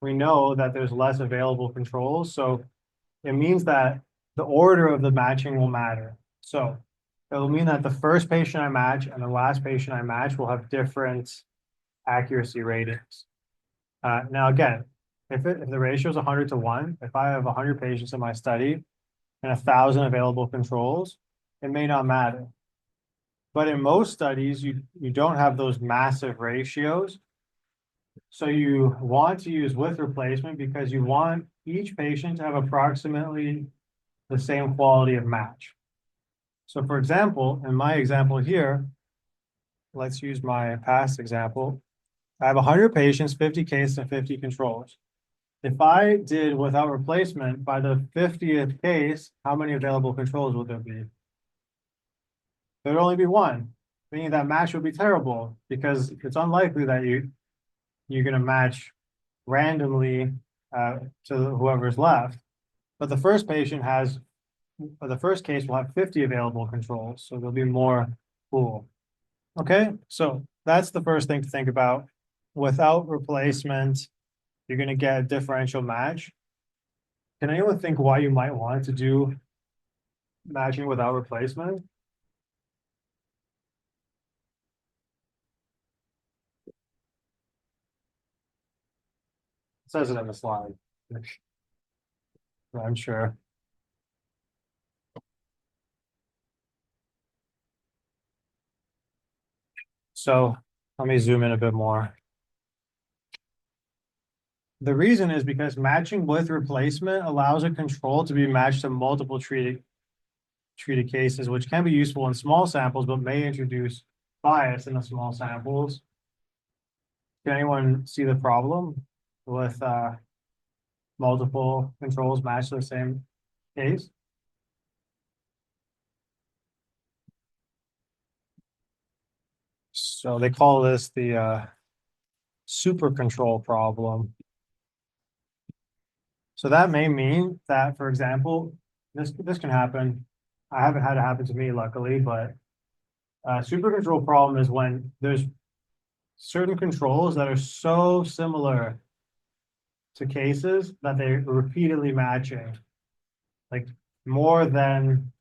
S1: we know that there's less available controls. So it means that the order of the matching will matter. So it will mean that the first patient I match and the last patient I match will have different accuracy ratings. Now, again, if the ratio is 100 to 1, if I have 100 patients in my study and 1,000 available controls, it may not matter. But in most studies, you don't have those massive ratios. So you want to use with replacement because you want each patient to have approximately the same quality of match. So for example, in my example here, let's use my past example. I have 100 patients, 50 cases, and 50 controls. If I did without replacement, by the 50th case, how many available controls would there be? There'd only be one, meaning that match would be terrible because it's unlikely that you're going to match randomly to whoever's left. But the first patient has, or the first case will have 50 available controls, so there'll be more pool. Okay, so that's the first thing to think about. Without replacement, you're going to get a differential match. Can anyone think why you might want to do matching without replacement? It says it in the slide. I'm sure. So let me zoom in a bit more. The reason is because matching with replacement allows a control to be matched to multiple treated cases, which can be useful in small samples, but may introduce bias in the small samples. Can anyone see the problem with multiple controls matched to the same case. So they call this the super control problem. So that may mean that, for example, this can happen. I haven't had it happen to me, luckily, but super control problem is when there's certain controls that are so similar to cases that they're repeatedly matching, like more than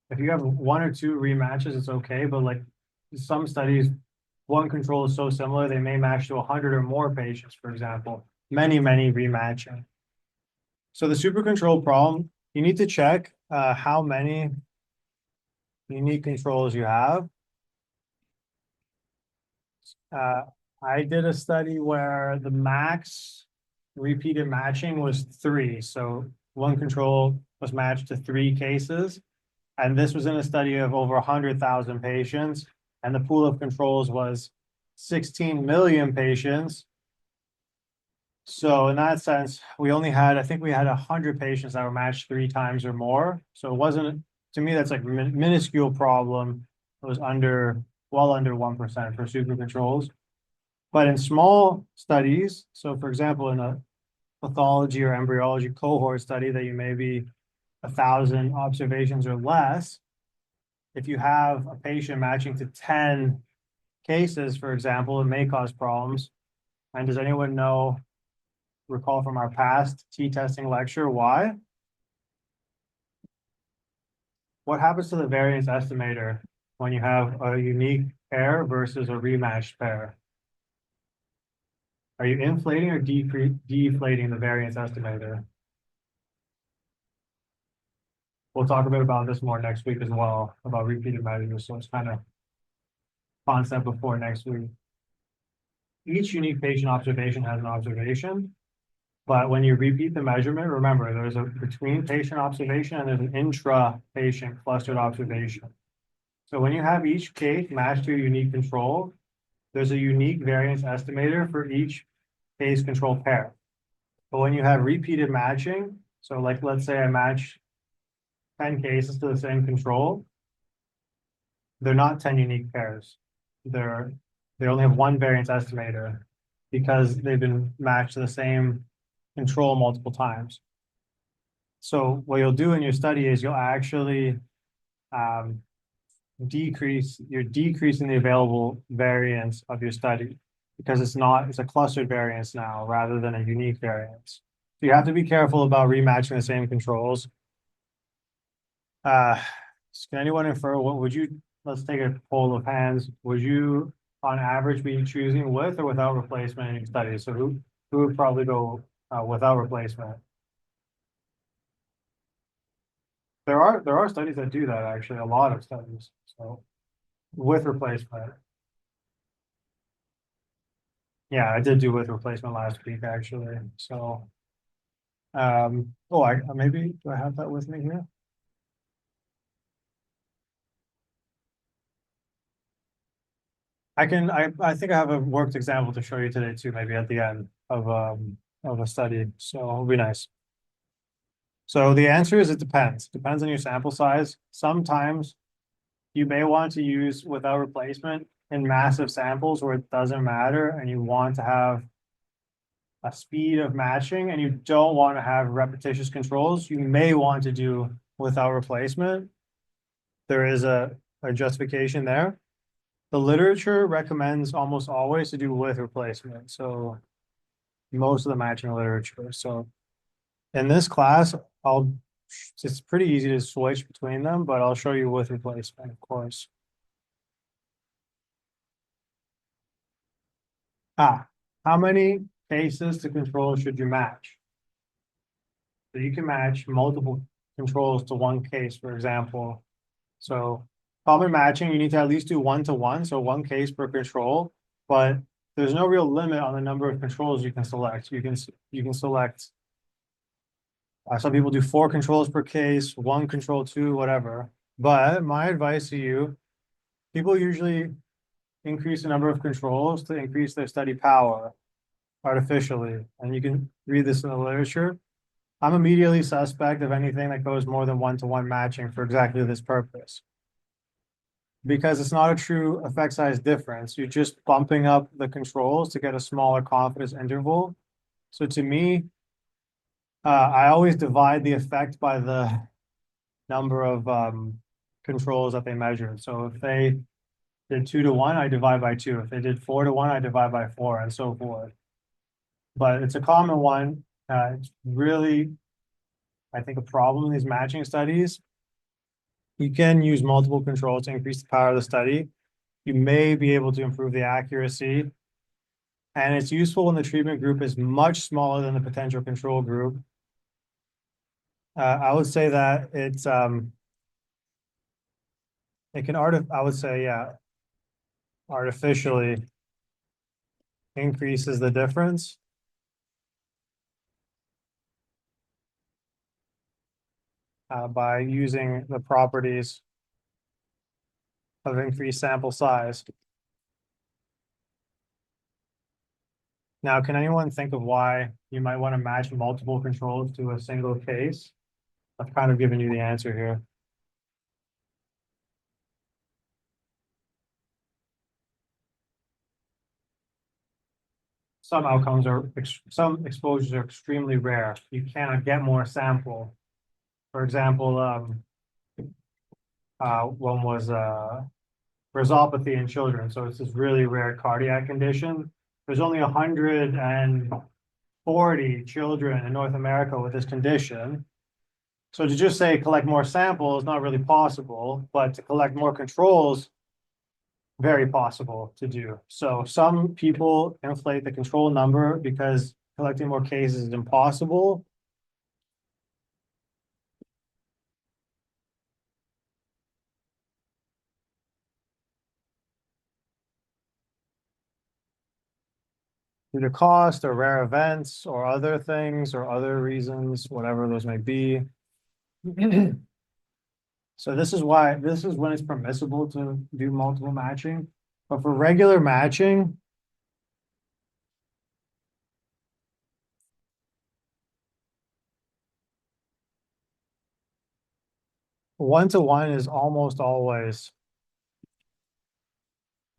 S1: if you have one or two rematches, it's okay. But like some studies, one control is so similar, they may match to 100 or more patients, for example, many rematching. So the super control problem, you need to check how many unique controls you have. Uh, I did a study where the max repeated matching was 3. So one control was matched to 3 cases. And this was in a study of over 100,000 patients. And the pool of controls was 16 million patients. So in that sense, we only had, I think we had 100 patients that were matched 3 times or more. So it wasn't, to me, that's like a minuscule problem. It was well under 1% for super controls. But in small studies, so for example, in a pathology or embryology cohort study that you may be 1,000 observations or less, if you have a patient matching to 10 cases, for example, it may cause problems. And does anyone recall from our past t-testing lecture why? What happens to the variance estimator when you have a unique pair versus a rematched pair? Are you inflating or deflating the variance estimator? We'll talk a bit about this more next week as well, about repeated measures. So it's kind of concept before next week. Each unique patient observation has an observation, but when you repeat the measurement, remember there's a between patient observation and there's an intra-patient clustered observation. So when you have each case matched to a unique control, there's a unique variance estimator for each case control pair. But when you have repeated matching, so like let's say I match 10 cases to the same control, they're not 10 unique pairs. They only have one variance estimator because they've been matched to the same control multiple times. So what you'll do in your study is you'll actually you're decreasing the available variance of your study because it's a clustered variance now rather than a unique variance. So you have to be careful about rematching the same controls. Can anyone infer let's take a poll of hands. Would you, on average, be choosing with or without replacement in your study? So who would probably go without replacement? There are studies that do that actually, a lot of studies. So with replacement. Yeah, I did do with replacement last week actually. So I maybe do I have that with me here? I think I have a worked example to show you today too, maybe at the end of a study. So it'll be nice. So the answer is it depends. Depends on your sample size. Sometimes you may want to use without replacement in massive samples where it doesn't matter and you want to have a speed of matching and you don't want to have repetitious controls. You may want to do without replacement. There is a justification there. The literature recommends almost always to do with replacement. So most of the matching literature. So in this class, it's pretty easy to switch between them, but I'll show you with replacement, of course. How many cases to control should you match? So you can match multiple controls to one case, for example. So common matching, you need to at least do 1-to-1, so one case per control, but there's no real limit on the number of controls you can select. You can select some people do 4 controls per case, 1 control, 2, whatever. But my advice to you, people usually increase the number of controls to increase their study power artificially. And you can read this in the literature. I'm immediately suspect of anything that goes more than one-to-one matching for exactly this purpose. Because it's not a true effect size difference. You're just bumping up the controls to get a smaller confidence interval. So to me, I always divide the effect by the number of controls that they measured. So if they did 2-to-1, I divide by 2. If they did 4-to-1, I divide by 4, and so forth. But it's a common one. It's really, I think, a problem in these matching studies. You can use multiple controls to increase the power of the study. You may be able to improve the accuracy. And it's useful when the treatment group is much smaller than the potential control group. I would say that it can I would say, yeah, artificially increases the difference by using the properties of increased sample size. Now, can anyone think of why you might want to match multiple controls to a single case? I've kind of given you the answer here. Some outcomes are, some exposures are extremely rare. You cannot get more sample. For example, one was rhizopathy in children. So it's this really rare cardiac condition. There's only 140 children in North America with this condition. So to just say collect more samples is not really possible, but to collect more controls, very possible to do. So some people inflate the control number because collecting more cases is impossible. Due to cost or rare events or other things or other reasons, whatever those may be. So this is when it's permissible to do multiple matching. But for regular matching, one-to-one is almost always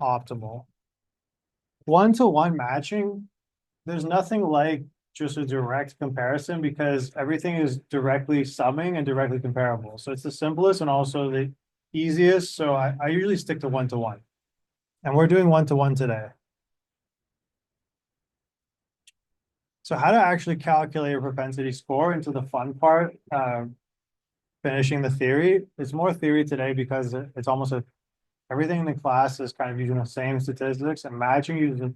S1: optimal. One-to-one matching, there's nothing like just a direct comparison because everything is directly summing and directly comparable. So it's the simplest and also the easiest. So I usually stick to one-to-one. And we're doing one-to-one today. So how to actually calculate a propensity score into the fun part, finishing the theory. It's more theory today because it's almost everything in the class is kind of using the same statistics, and matching uses a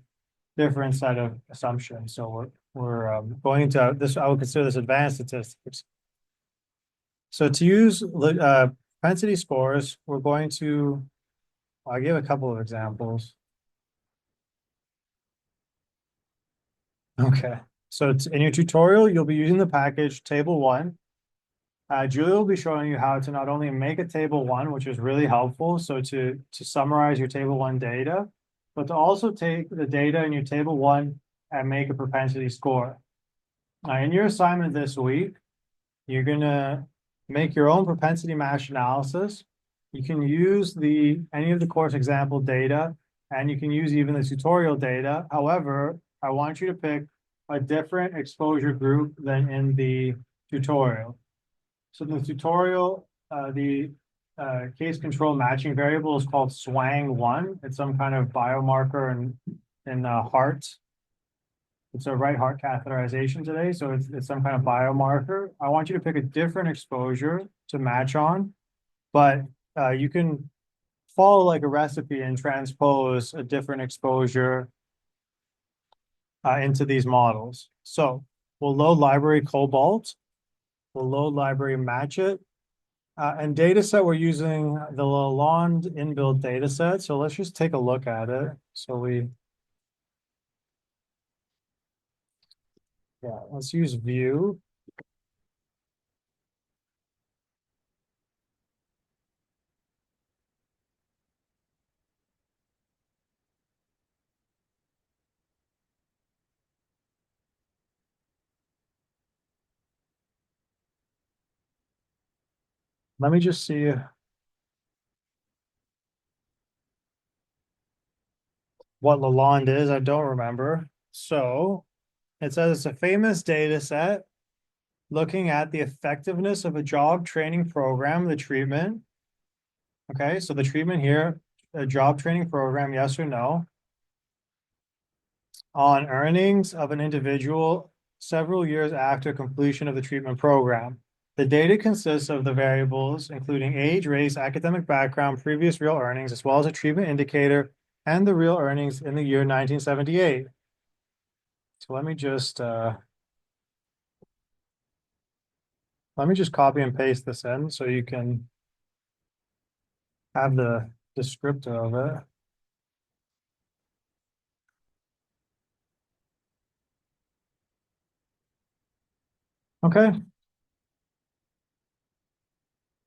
S1: different set of assumptions. So we're going into this, I would consider this advanced statistics. So to use propensity scores, we're going to, I'll give a couple of examples. Okay, so in your tutorial, you'll be using the package table 1. Julia will be showing you how to not only make a table 1, which is really helpful, so to summarize your table 1 data, but to also take the data in your table 1 and make a propensity score. In your assignment this week, you're going to make your own propensity match analysis. You can use any of the course example data, and you can use even the tutorial data. However, I want you to pick a different exposure group than in the tutorial. So in the tutorial, the case control matching variable is called SWANG1. It's some kind of biomarker in heart. It's a right heart catheterization today, so it's some kind of biomarker. I want you to pick a different exposure to match on, but you can follow like a recipe and transpose a different exposure into these models. So we'll load library Cobalt, we'll load library Match It, and data set, we're using the Lalonde inbuilt data set. So let's just take a look at it. So let's use view. Let me just see what Lalonde is. I don't remember. So it says it's a famous data set looking at the effectiveness of a job training program, the treatment. Okay, so the treatment here, a job training program, yes or no, on earnings of an individual several years after completion of the treatment program. The data consists of the variables including age, race, academic background, previous real earnings, as well as a treatment indicator and the real earnings in the year 1978. So let me just copy and paste this in so you can have the descriptor of it. Okay.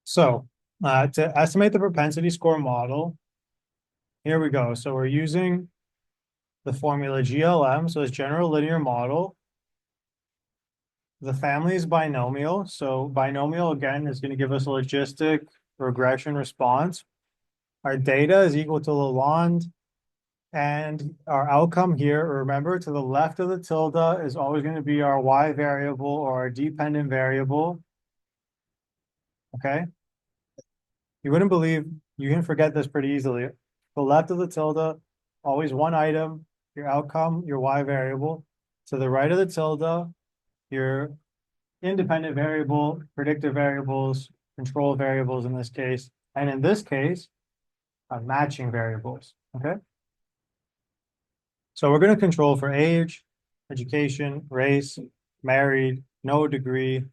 S1: So to estimate the propensity score model, here we go. So we're using the formula GLM, so it's general linear model. The family is binomial. So binomial, again, is going to give us a logistic regression response. Our data is equal to Lalonde. And our outcome here, remember, to the left of the tilde is always going to be our y variable or our dependent variable. Okay? You wouldn't believe, you can forget this pretty easily. The left of the tilde, always one item, your outcome, your y variable. To the right of the tilde, your independent variable, predictive variables, control variables in this case, and in this case, matching variables, okay? So we're going to control for age, education, race, married, no degree,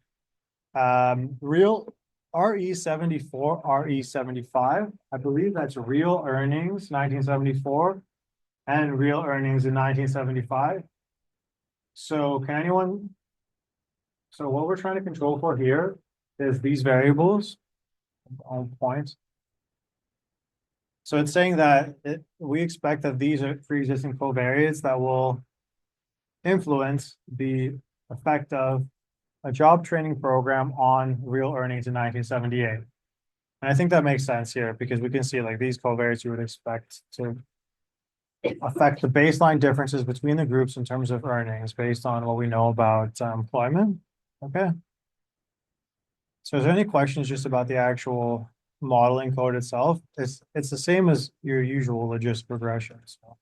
S1: real RE74, RE75. I believe that's real earnings 1974 and real earnings in 1975. So can anyone, so what we're trying to control for here is these variables on points. So it's saying that we expect that these are pre-existing covariates that will influence the effect of a job training program on real earnings in 1978. And I think that makes sense here because we can see like these covariates you would expect to affect the baseline differences between the groups in terms of earnings based on what we know about employment. Okay. So is there any questions just about the actual modeling code itself? It's the same as your usual logistic regression. So.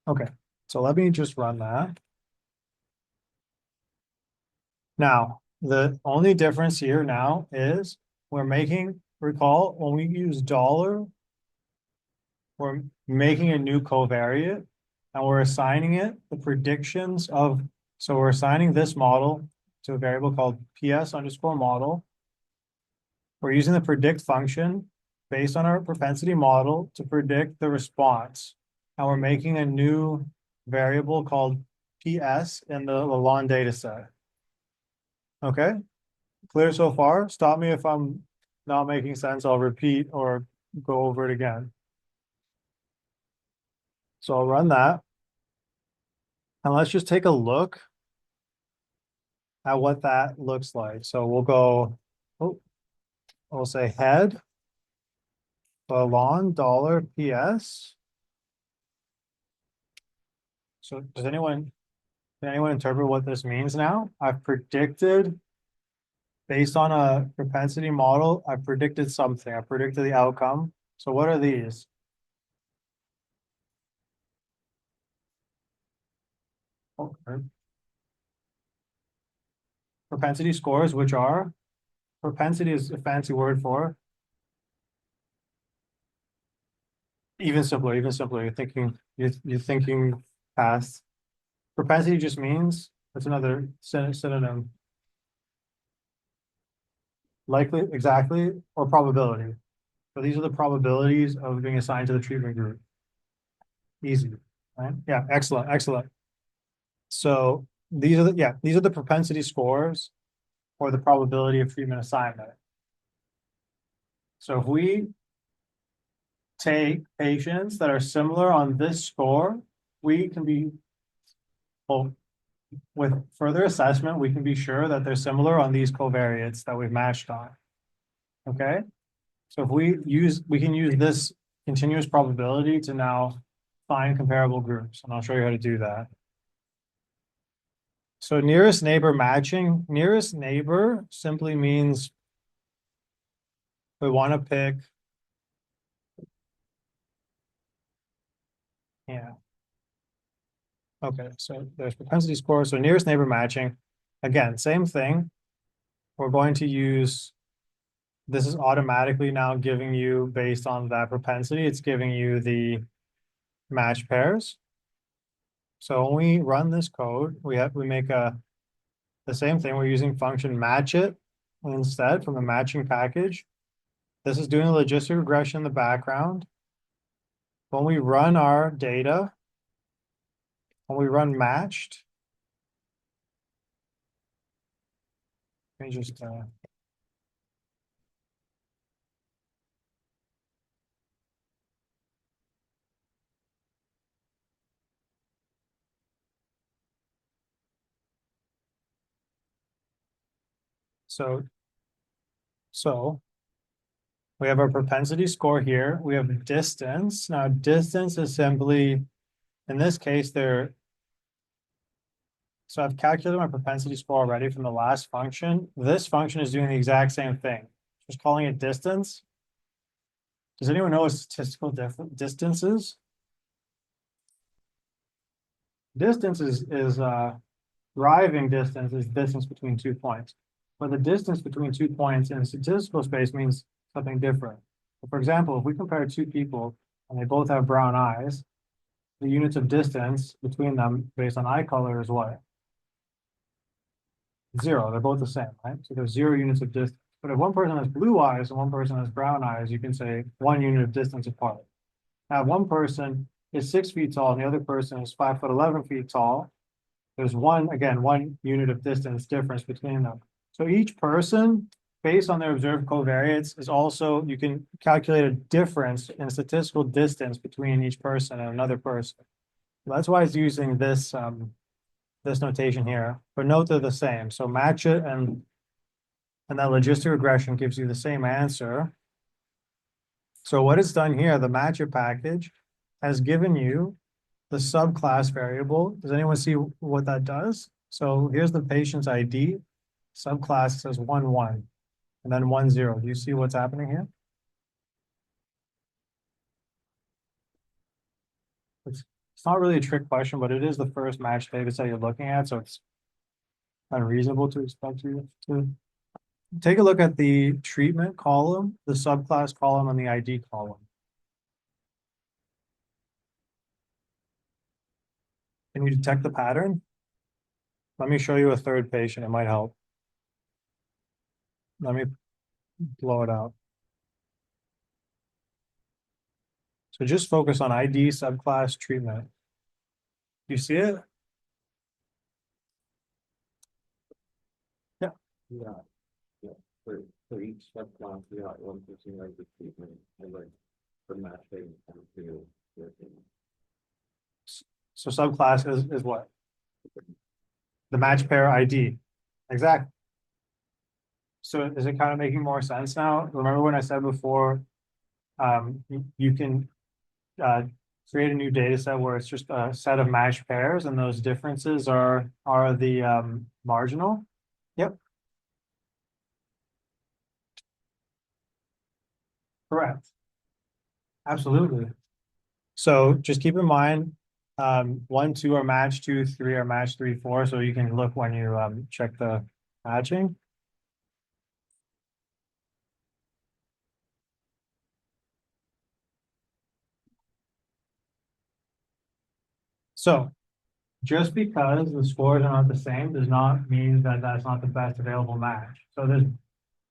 S1: Okay, so let me just run that. Now, the only difference here now is we're making, recall, when we use dollar, we're making a new covariate and we're assigning it the predictions of, so we're assigning this model to a variable called PS underscore model. We're using the predict function based on our propensity model to predict the response. And we're making a new variable called PS in the Lalonde data set. Okay, clear so far? Stop me if I'm not making sense. I'll repeat or go over it again. So I'll run that. And let's just take a look at what that looks like. So we'll go, oh, we'll say head, Lalonde dollar PS. So does anyone, can anyone interpret what this means now? I've predicted, based on a propensity model, I predicted something. I predicted the outcome. So what are these? Okay. Propensity scores, which are, propensity is a fancy word for, even simpler, you're thinking past. Propensity just means, that's another synonym. Likely, exactly, or probability. So these are the probabilities of being assigned to the treatment group. Easy, right? Yeah, excellent, excellent. So these are these are the propensity scores or the probability of treatment assignment. So if we take patients that are similar on this score, we can be, well, with further assessment, we can be sure that they're similar on these covariates that we've matched on. Okay? So if we can use this continuous probability to now find comparable groups, and I'll show you how to do that. So nearest neighbor matching, nearest neighbor simply means we want to pick, yeah. Okay, so there's propensity score. So nearest neighbor matching, again, same thing. We're going to use, this is automatically now giving you, based on that propensity, it's giving you the match pairs. So when we run this code, we make the same thing. We're using function match it instead from the matching package. This is doing a logistic regression in the background. When we run our data, when we run matched, let me just so we have our propensity score here. We have distance. Now distance is simply, in this case, so I've calculated my propensity score already from the last function. This function is doing the exact same thing. Just calling it distance. Does anyone know what statistical distance is? Distance is driving distance is distance between 2 points. But the distance between 2 points in a statistical space means something different. For example, if we compare two people and they both have brown eyes, the units of distance between them based on eye color is what? 0. They're both the same, right? So there's 0 units of distance. But if one person has blue eyes and one person has brown eyes, you can say 1 unit of distance apart. Now, if one person is 6 feet tall and the other person is 5'11" tall, there's one unit of distance difference between them. So each person, based on their observed covariates, is also, you can calculate a difference in statistical distance between each person and another person. That's why it's using this this notation here. But note they're the same. So match it, and that logistic regression gives you the same answer. So what it's done here, the match it package has given you the subclass variable. Does anyone see what that does? So here's the patient's ID. Subclass says 1, 1, and then 1, 0. Do you see what's happening here? It's not really a trick question, but it is the first match data set you're looking at, so it's unreasonable to expect you to take a look at the treatment column, the subclass column, and the ID column. Can you detect the pattern? Let me show you a third patient. It might help. Let me blow it out. So just focus on ID, subclass, treatment. You see it? Yeah.
S3: Yeah, yeah. For each subclass, we got 1% like the treatment and like the matching and to working.
S1: So subclass is what? The match pair ID. Exactly. So is it kind of making more sense now? Remember when I said before, you can create a new data set where it's just a set of matched pairs and those differences are the marginal? Yep. Correct. Absolutely. So just keep in mind, 1, 2 are matched, 2, 3 are matched, 3, 4. So you can look when you check the matching. So just because the scores are not the same does not mean that that's not the best available match. So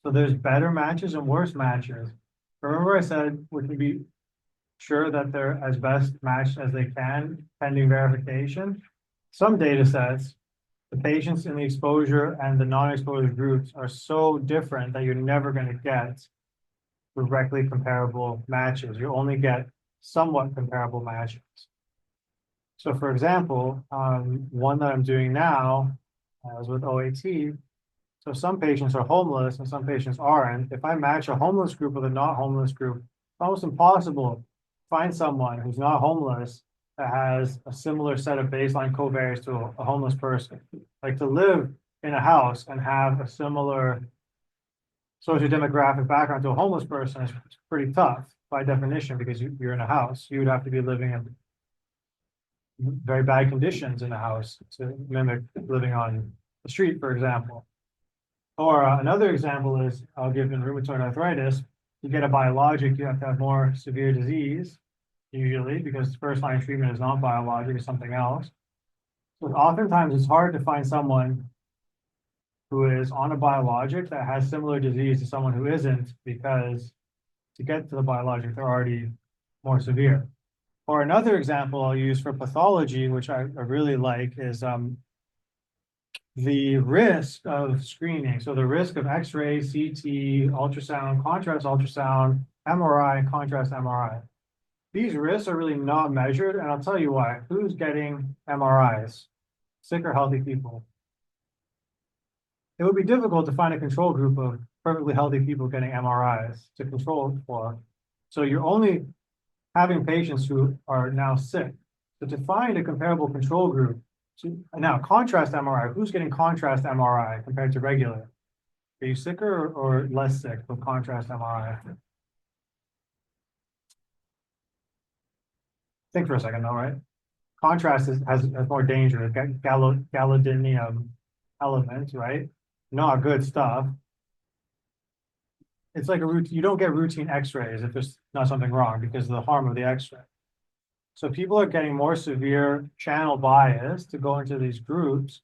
S1: there's better matches and worse matches. Remember I said we can be sure that they're as best matched as they can pending verification. Some data sets, the patients in the exposure and the non-exposure groups are so different that you're never going to get directly comparable matches. You only get somewhat comparable matches. So for example, one that I'm doing now, is with OAT. So some patients are homeless and some patients aren't. If I match a homeless group with a not homeless group, it's almost impossible to find someone who's not homeless that has a similar set of baseline covariates to a homeless person. Like to live in a house and have a similar sociodemographic background to a homeless person is pretty tough by definition because you're in a house. You would have to be living in very bad conditions in the house to mimic living on the street, for example. Or another example is, I'll give in rheumatoid arthritis, you get a biologic, you have to have more severe disease, usually, because first line treatment is not biologic, it's something else. So oftentimes it's hard to find someone who is on a biologic that has similar disease to someone who isn't, because to get to the biologic, they're already more severe. Or another example I'll use for pathology, which I really like, is the risk of screening. So the risk of X-ray, CT, ultrasound, contrast ultrasound, MRI, and contrast MRI. These risks are really not measured, and I'll tell you why. Who's getting MRIs? Sick or healthy people? It would be difficult to find a control group of perfectly healthy people getting MRIs to control for. So you're only having patients who are now sick. So to find a comparable control group, now contrast MRI, who's getting contrast MRI compared to regular? Are you sicker or less sick with contrast MRI? Think for a second though, right? Contrast has more danger, gallium elements, right? Not good stuff. It's like a routine, you don't get routine x-rays if there's not something wrong because of the harm of the x-ray. So people are getting more severe channel bias to go into these groups.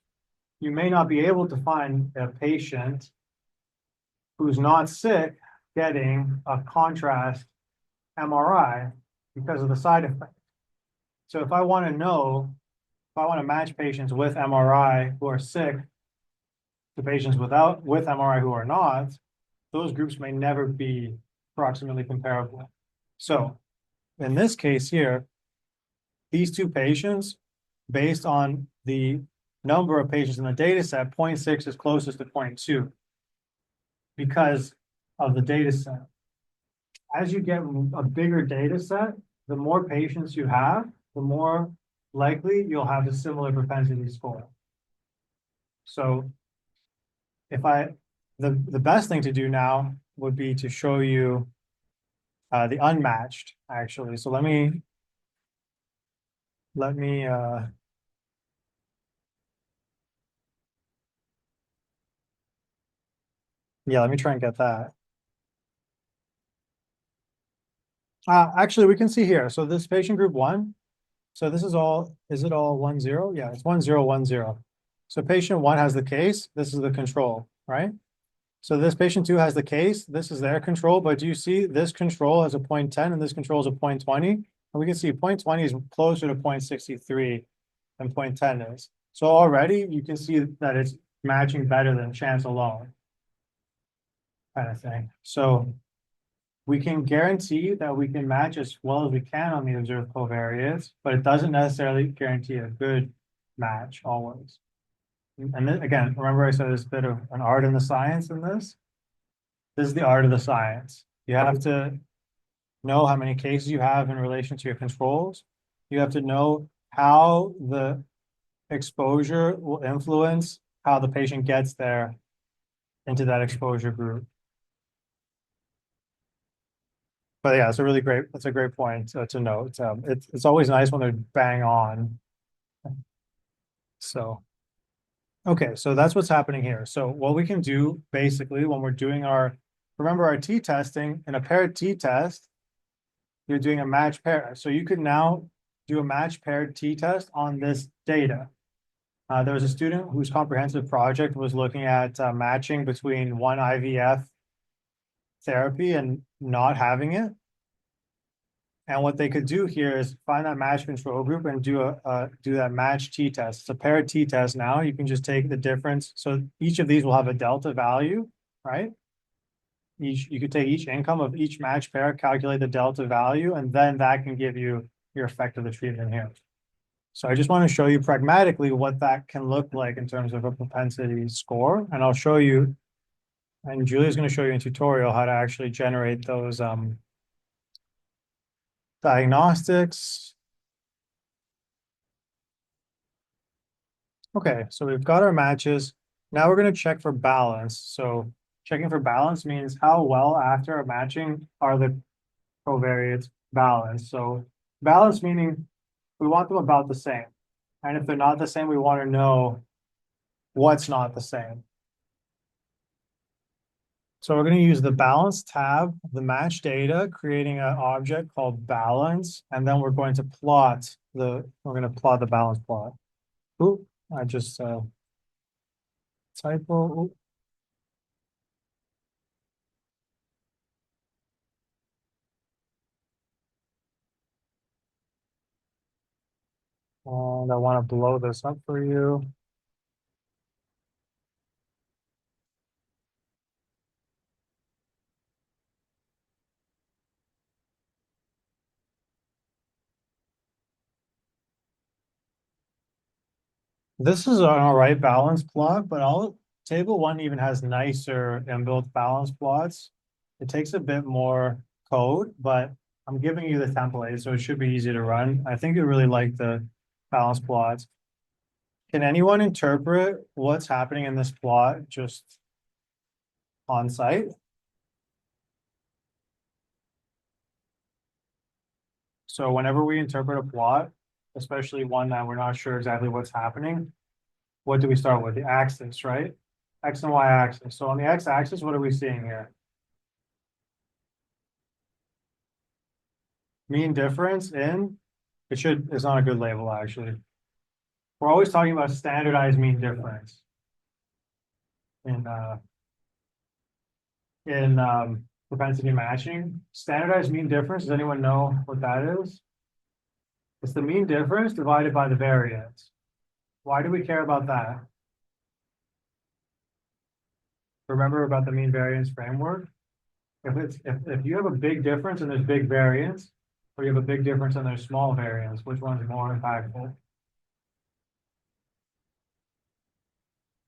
S1: You may not be able to find a patient who's not sick getting a contrast MRI because of the side effect. So if I want to know, if I want to match patients with MRI who are sick to patients with MRI who are not, those groups may never be approximately comparable. So in this case here, these two patients, based on the number of patients in the data set, 0.6 is closest to 0.2 because of the data set. As you get a bigger data set, the more patients you have, the more likely you'll have a similar propensity score. So the best thing to do now would be to show you the unmatched, actually. So let me yeah, let me try and get that. Actually, we can see here. So this patient group 1. So this is all, is it all 1, 0? Yeah, it's 1, 0, 1, 0. So patient 1 has the case. This is the control, right? So this patient 2 has the case. This is their control. But do you see this control has a 0.10 and this control is a 0.20? And we can see 0.20 is closer to 0.63 than 0.10 is. So already you can see that it's matching better than chance alone, kind of thing. So we can guarantee that we can match as well as we can on the observed covariates, but it doesn't necessarily guarantee a good match always. And then, again, remember I said there's a bit of an art in the science in this? This is the art of the science. You have to know how many cases you have in relation to your controls. You have to know how the exposure will influence how the patient gets there into that exposure group. But yeah, it's a really great, that's a great point to note. It's always nice when they're bang on. So, okay, so that's what's happening here. So what we can do basically when we're doing remember our t-testing, in a paired t-test, you're doing a match pair. So you could now do a match paired t-test on this data. There was a student whose comprehensive project was looking at matching between one IVF therapy and not having it. And what they could do here is find that match control group and do that match t-test. It's a paired t-test now. You can just take the difference. So each of these will have a delta value, right? You could take each income of each match pair, calculate the delta value, and then that can give you your effect of the treatment here. So I just want to show you pragmatically what that can look like in terms of a propensity score. And I'll show you, and Julia's going to show you in tutorial how to actually generate those diagnostics. Okay, so we've got our matches. Now we're going to check for balance. So checking for balance means how well after a matching are the covariates balanced. So balance meaning we want them about the same. And if they're not the same, we want to know what's not the same. So we're going to use the balance tab, the match data, creating an object called balance, and then we're going to plot the balance plot. Ooh, I just typo. Ooh. And I want to blow this up for you. This is an all right balance plot, but table one even has nicer inbuilt balance plots. It takes a bit more code, but I'm giving you the template, so it should be easy to run. I think you really like the balance plots. Can anyone interpret what's happening in this plot just on site? So whenever we interpret a plot, especially one that we're not sure exactly what's happening, what do we start with? The axis, right? X and Y axis. So on the X axis, what are we seeing here? Mean difference in, it's not a good label actually. We're always talking about standardized mean difference in propensity matching. Standardized mean difference, does anyone know what that is? It's the mean difference divided by the variance. Why do we care about that? Remember about the mean variance framework? If you have a big difference and there's big variance, or you have a big difference and there's small variance, which one's more impactful?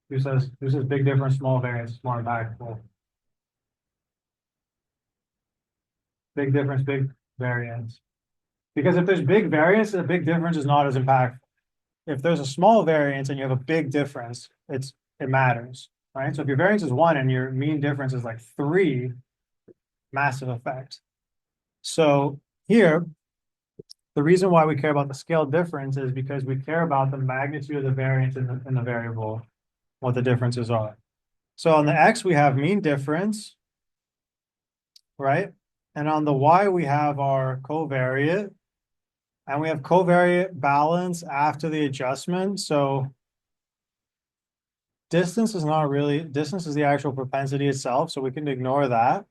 S1: Who says big difference, small variance is more impactful? Big difference, big variance. Because if there's big variance, a big difference is not as impactful. If there's a small variance and you have a big difference, it matters, right? So if your variance is 1 and your mean difference is like 3, massive effect. So here, the reason why we care about the scale difference is because we care about the magnitude of the variance in the variable, what the differences are. So on the X, we have mean difference, right? And on the Y, we have our covariate. And we have covariate balance after the adjustment. So distance is the actual propensity itself. So we can ignore that.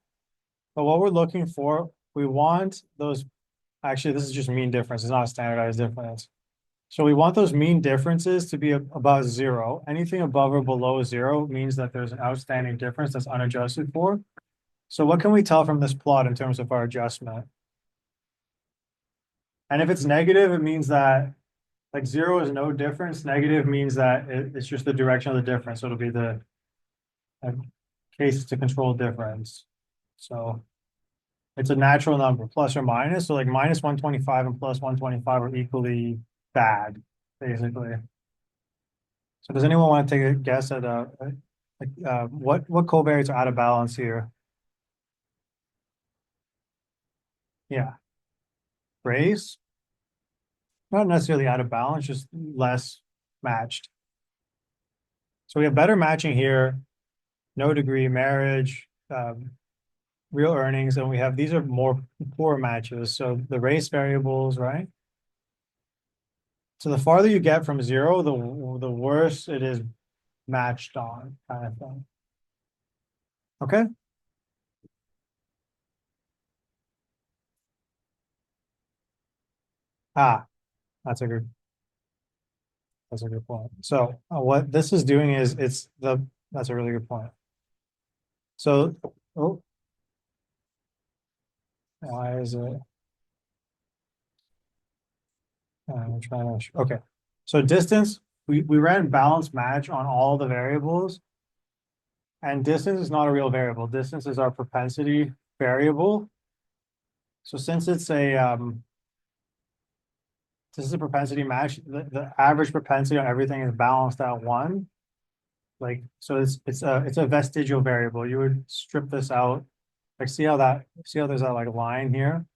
S1: But what we're looking for, we want those, actually, this is just mean difference. It's not a standardized difference. So we want those mean differences to be above 0. Anything above or below 0 means that there's an outstanding difference that's unadjusted for. So what can we tell from this plot in terms of our adjustment? And if it's negative, it means that like 0 is no difference. Negative means that it's just the direction of the difference. So it'll be the case to control difference. So it's a natural number, plus or minus. So like minus 125 and plus 125 are equally bad, basically. So does anyone want to take a guess at what covariates are out of balance here? Yeah, race, not necessarily out of balance, just less matched. So we have better matching here, no degree marriage, real earnings, and we have these are more poor matches. So the race variables, right? So the farther you get from 0, the worse it is matched on, kind of thing. Okay. Ah, that's a good that's a good point. So what this is doing is that's a really good point. So oh, why is it? I'm trying to, okay. So distance, we ran balance match on all the variables. And distance is not a real variable. Distance is our propensity variable. So since it's this is a propensity match, the average propensity on everything is balanced at 1. Like, so it's a vestigial variable. You would strip this out. Like, see how there's that like line here?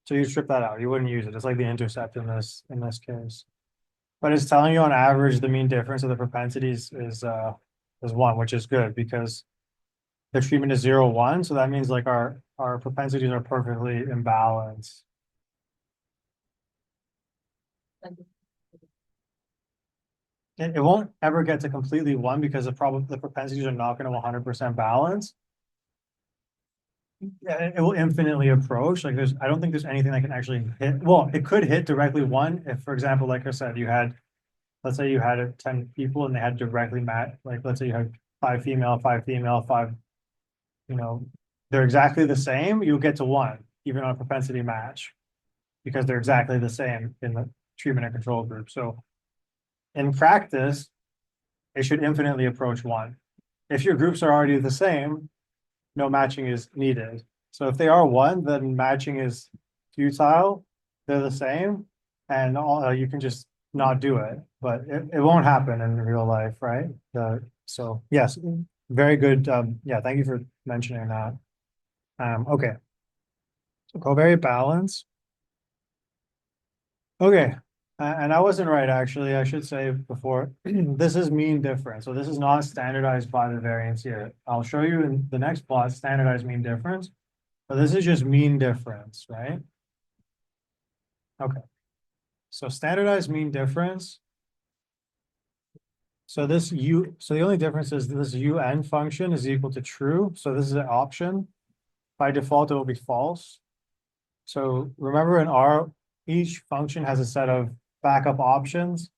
S1: So you strip that out. You wouldn't use it. It's like the intercept in this case. But it's telling you on average the mean difference of the propensities is 1, which is good because the treatment is 0, 1. So that means like our propensities are perfectly in balance. It won't ever get to completely 1 because the propensities are not going to 100% balance. Yeah, it will infinitely approach. Like I don't think there's anything that can actually hit. Well, it could hit directly 1 if, for example, like I said, let's say you had 10 people and they had directly match. Like let's say you had 5 female, 5 female, 5. You know, they're exactly the same. You'll get to 1 even on a propensity match because they're exactly the same in the treatment and control group. So in practice, it should infinitely approach 1. If your groups are already the same, no matching is needed. So if they are 1, then matching is futile. They're the same, and you can just not do it. But it won't happen in real life, right? So yes, very good. Yeah, thank you for mentioning that. Okay, so covariate balance. Okay, and I wasn't right, actually. I should say before, this is mean difference. So this is not standardized by the variance here. I'll show you in the next plot standardized mean difference, but this is just mean difference, right? Okay, so standardized mean difference. So so the only difference is this UN function is equal to true. So this is an option. By default, it will be false. So remember in R, each function has a set of backup options.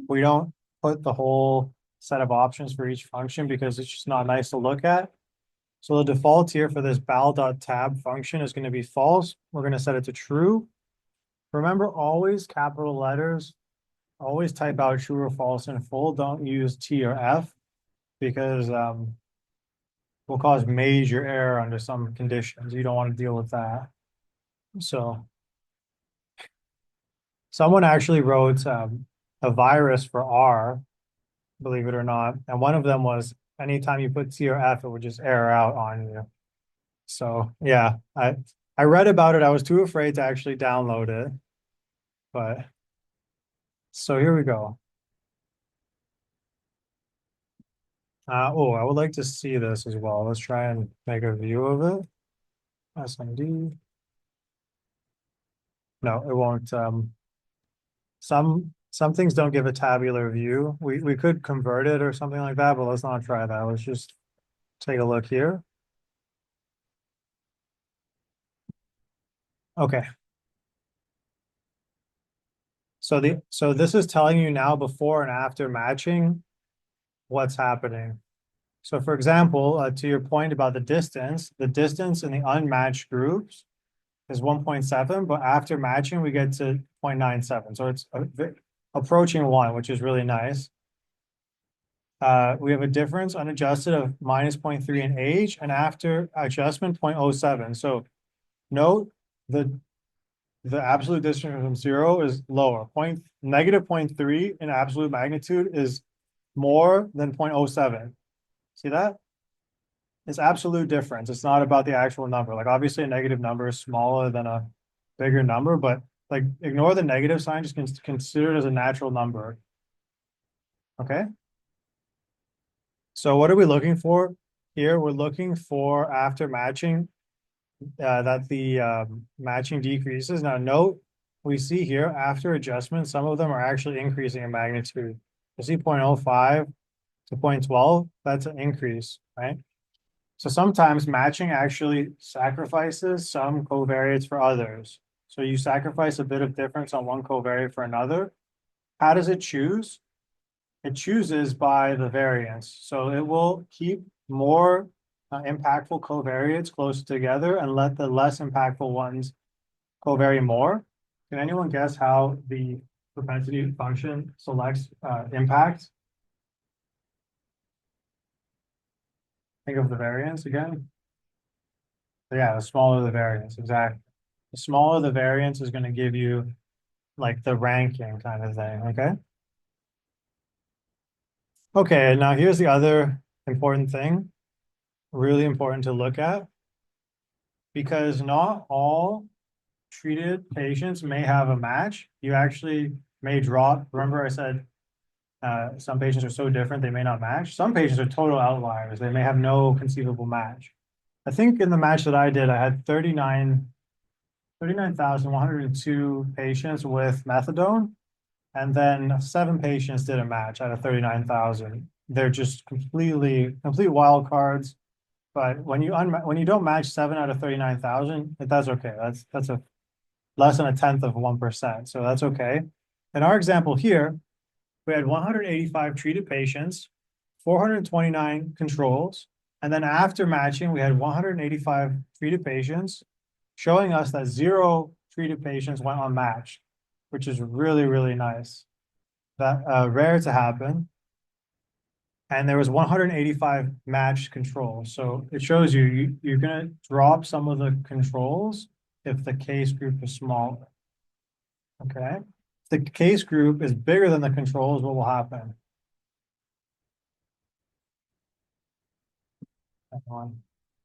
S1: We don't put the whole set of options for each function because it's just not nice to look at. So the default here for this bal.tab function is going to be false. We're going to set it to true. Remember, always capital letters, always type out true or false in full. Don't use T or F because will cause major error under some conditions. You don't want to deal with that. So someone actually wrote a virus for R, believe it or not. And one of them was anytime you put T or F, it would just error out on you. So yeah, I read about it. I was too afraid to actually download it. But so here we go. Oh, I would like to see this as well. Let's try and make a view of it. SMD. No, it won't. Some things don't give a tabular view. We could convert it or something like that, but let's not try that. Let's just take a look here. Okay. So this is telling you now before and after matching what's happening. So for example, to your point about the distance in the unmatched groups is 1.7, but after matching, we get to 0.97. So it's approaching 1, which is really nice. We have a difference unadjusted of minus 0.3 in age, and after adjustment 0.07. So note the absolute distance from 0 is lower. Negative 0.3 in absolute magnitude is more than 0.07. See that? It's absolute difference. It's not about the actual number. Like obviously a negative number is smaller than a bigger number, but like ignore the negative sign, just consider it as a natural number. Okay. So what are we looking for here? We're looking for after matching that the matching decreases. Now note, we see here after adjustment, some of them are actually increasing in magnitude. You see 0.05 to 0.12, that's an increase, right? So sometimes matching actually sacrifices some covariates for others. So you sacrifice a bit of difference on one covariate for another. How does it choose? It chooses by the variance. So it will keep more impactful covariates close together and let the less impactful ones covary more. Can anyone guess how the propensity function selects impact? Think of the variance again. Yeah, the smaller the variance, exactly. The smaller the variance is going to give you like the ranking kind of thing, okay? Okay, now here's the other important thing, really important to look at, because not all treated patients may have a match. You actually may drop. Remember I said some patients are so different they may not match. Some patients are total outliers. They may have no conceivable match. I think in the match that I did, I had 39,102 patients with methadone, and then 7 patients did a match out of 39,000. They're just complete wild cards. But when you don't match 7 out of 39,000, that's okay. That's a less than 1/10 of 1%. So that's okay. In our example here, we had 185 treated patients, 429 controls, and then after matching, we had 185 treated patients, showing us that 0 treated patients went unmatched, which is really, really nice. That rare to happen. And there was 185 matched controls. So it shows you're going to drop some of the controls if the case group is smaller. Okay. If the case group is bigger than the controls, what will happen?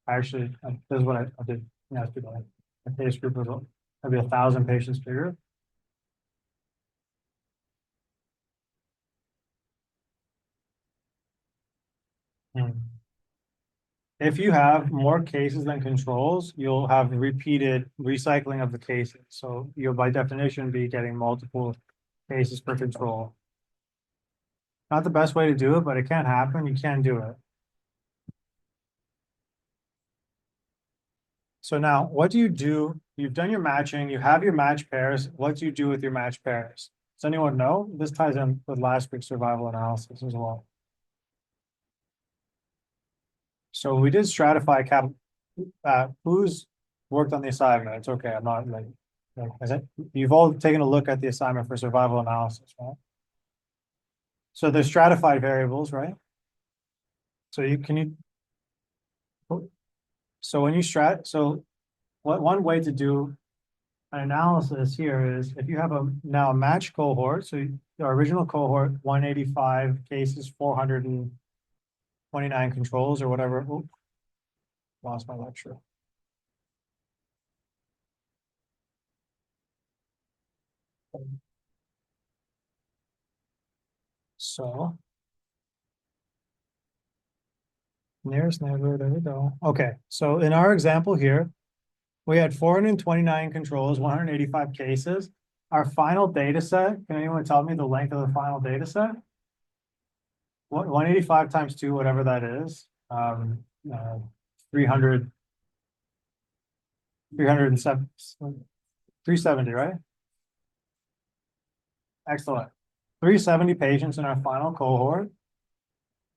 S1: Actually, this is what I did yesterday. The case group was maybe 1,000 patients bigger. If you have more cases than controls, you'll have repeated recycling of the cases. So you'll by definition be getting multiple cases per control. Not the best way to do it, but it can happen. You can do it. So now what do you do? You've done your matching, you have your match pairs. What do you do with your match pairs? Does anyone know? This ties in with last week's survival analysis as well. So we did stratify who's worked on the assignment. It's okay. I'm not like is it? You've all taken a look at the assignment for survival analysis, right? So there's stratified variables, right? So so when you so one way to do an analysis here is if you have now a match cohort, so the original cohort, 185 cases, 429 controls or whatever. Oops, lost my lecture. So nearest neighbor, there we go. Okay, so in our example here, we had 429 controls, 185 cases. Our final data set, can anyone tell me the length of the final data set? 185 times 2, whatever that is. 300, 307, 370, right? Excellent. 370 patients in our final cohort.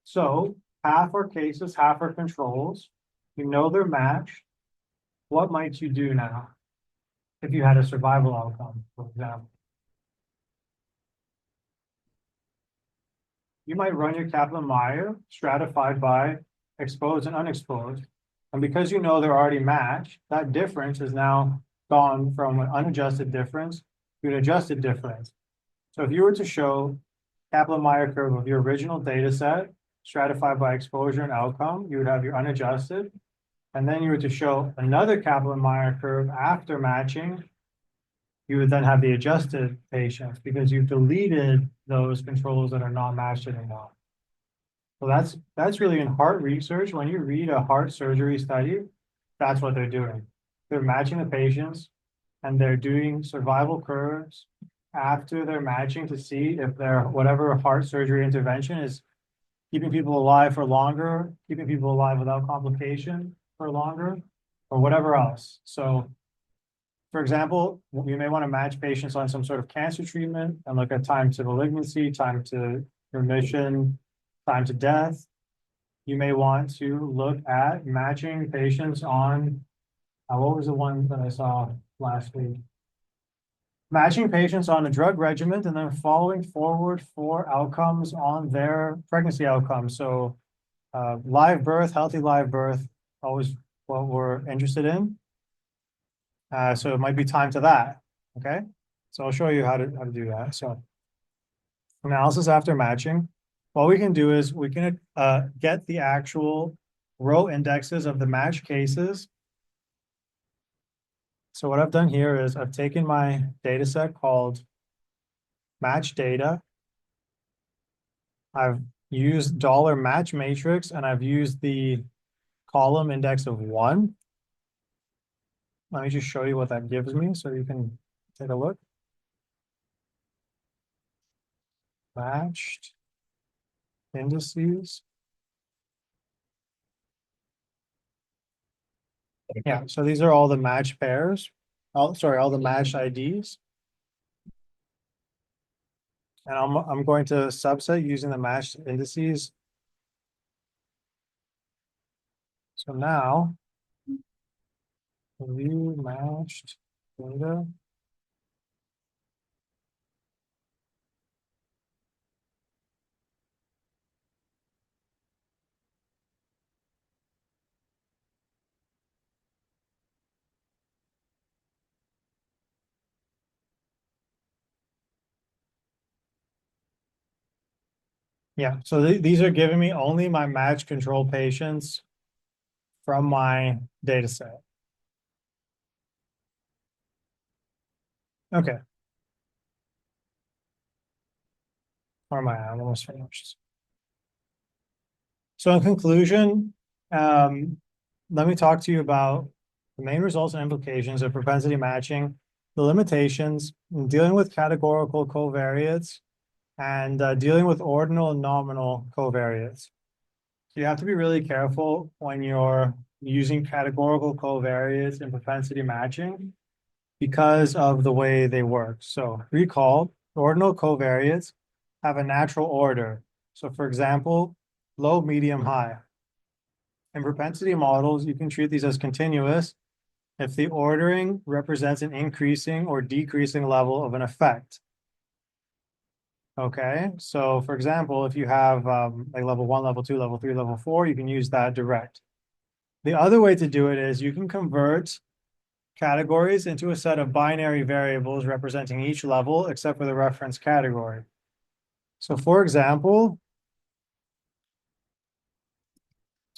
S1: So half are cases, half are controls. You know they're matched. What might you do now if you had a survival outcome, for example? You might run your Kaplan-Meier stratified by exposed and unexposed. And because you know they're already matched, that difference is now gone from an unadjusted difference to an adjusted difference. So if you were to show Kaplan-Meier curve of your original data set, stratified by exposure and outcome, you would have your unadjusted. And then you were to show another Kaplan-Meier curve after matching, you would then have the adjusted patients because you've deleted those controls that are not matched anymore. So that's really in heart research. When you read a heart surgery study, that's what they're doing. They're matching the patients and they're doing survival curves after they're matching to see if their whatever heart surgery intervention is keeping people alive for longer, keeping people alive without complication for longer, or whatever else. So for example, you may want to match patients on some sort of cancer treatment and look at time to malignancy, time to remission, time to death. You may want to look at matching patients on, what was the one that I saw last week? matching patients on a drug regimen and then following forward for outcomes on their pregnancy outcomes. So live birth, healthy live birth, always what we're interested in. So it might be time to that. Okay. So I'll show you how to do that. So analysis after matching. What we can do is we can get the actual row indexes of the match cases. So what I've done here is I've taken my data set called match data. I've used dollar match matrix and I've used the column index of 1. Let me just show you what that gives me so you can take a look. Matched indices. Yeah, so these are all the match pairs. Oh, sorry, all the match IDs. And I'm going to subset using the matched indices. So now, view matched data. Yeah, so these are giving me only my match control patients from my data set. Okay. Where am I at? I'm almost finished. So in conclusion, let me talk to you about the main results and implications of propensity matching, the limitations, dealing with categorical covariates, and dealing with ordinal and nominal covariates. So you have to be really careful when you're using categorical covariates in propensity matching because of the way they work. So recall, ordinal covariates have a natural order. So for example, low, medium, high. In propensity models, you can treat these as continuous if the ordering represents an increasing or decreasing level of an effect. Okay, so for example, if you have like level 1, level 2, level 3, level 4, you can use that direct. The other way to do it is you can convert categories into a set of binary variables representing each level except for the reference category. So for example,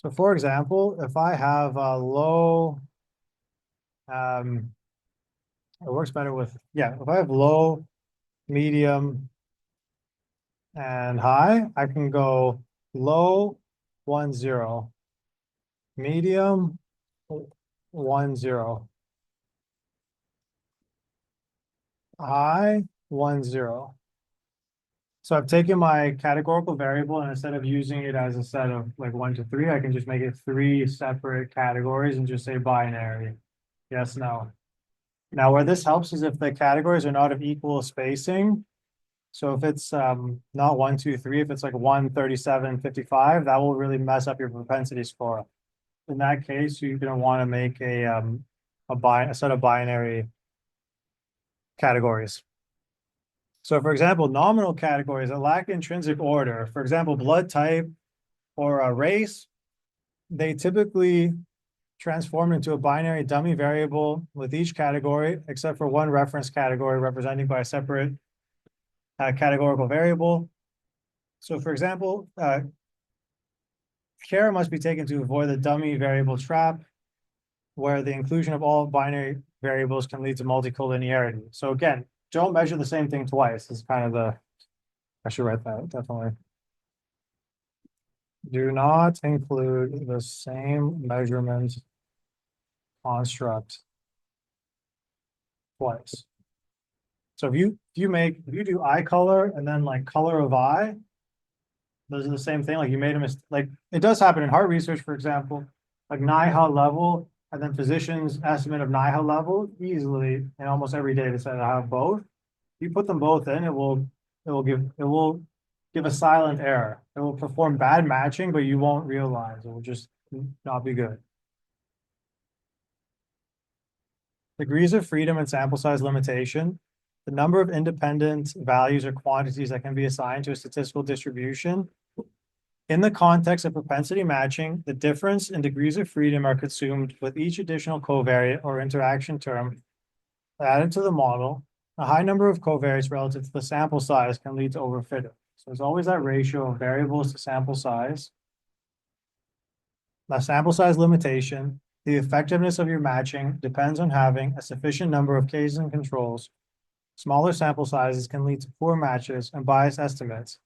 S1: if I have a low, it works better with, yeah, if I have low, medium, and high, I can go low, 1, 0, medium, 1, 0, high, 1, 0. So I've taken my categorical variable and instead of using it as a set of like 1 to 3, I can just make it 3 separate categories and just say binary. Yes, no. Now where this helps is if the categories are not of equal spacing. So if it's not 1, 2, 3, if it's like 1, 37, 55, that will really mess up your propensity score. In that case, you're going to want to make a set of binary categories. So for example, nominal categories that lack intrinsic order, for example, blood type or a race, they typically transform into a binary dummy variable with each category, except for one reference category represented by a separate categorical variable. So for example, care must be taken to avoid the dummy variable trap, where the inclusion of all binary variables can lead to multicollinearity. So again, don't measure the same thing twice. This is kind of the, I should write that, definitely. Do not include the same measurement construct twice. So if you do eye color and then like color of eye, those are the same thing. Like you made a mistake. Like it does happen in heart research, for example, like NIHA level and then physician's estimate of NIHA level easily in almost every data set I have both. You put them both in, it will give a silent error. It will perform bad matching, but you won't realize. It will just not be good. Degrees of freedom and sample size limitation. the number of independent values or quantities that can be assigned to a statistical distribution. In the context of propensity matching, the difference in degrees of freedom are consumed with each additional covariate or interaction term added to the model. A high number of covariates relative to the sample size can lead to overfitting. So there's always that ratio of variables to sample size. The sample size limitation, the effectiveness of your matching depends on having a sufficient number of cases and controls. Smaller sample sizes can lead to poor matches and biased estimates.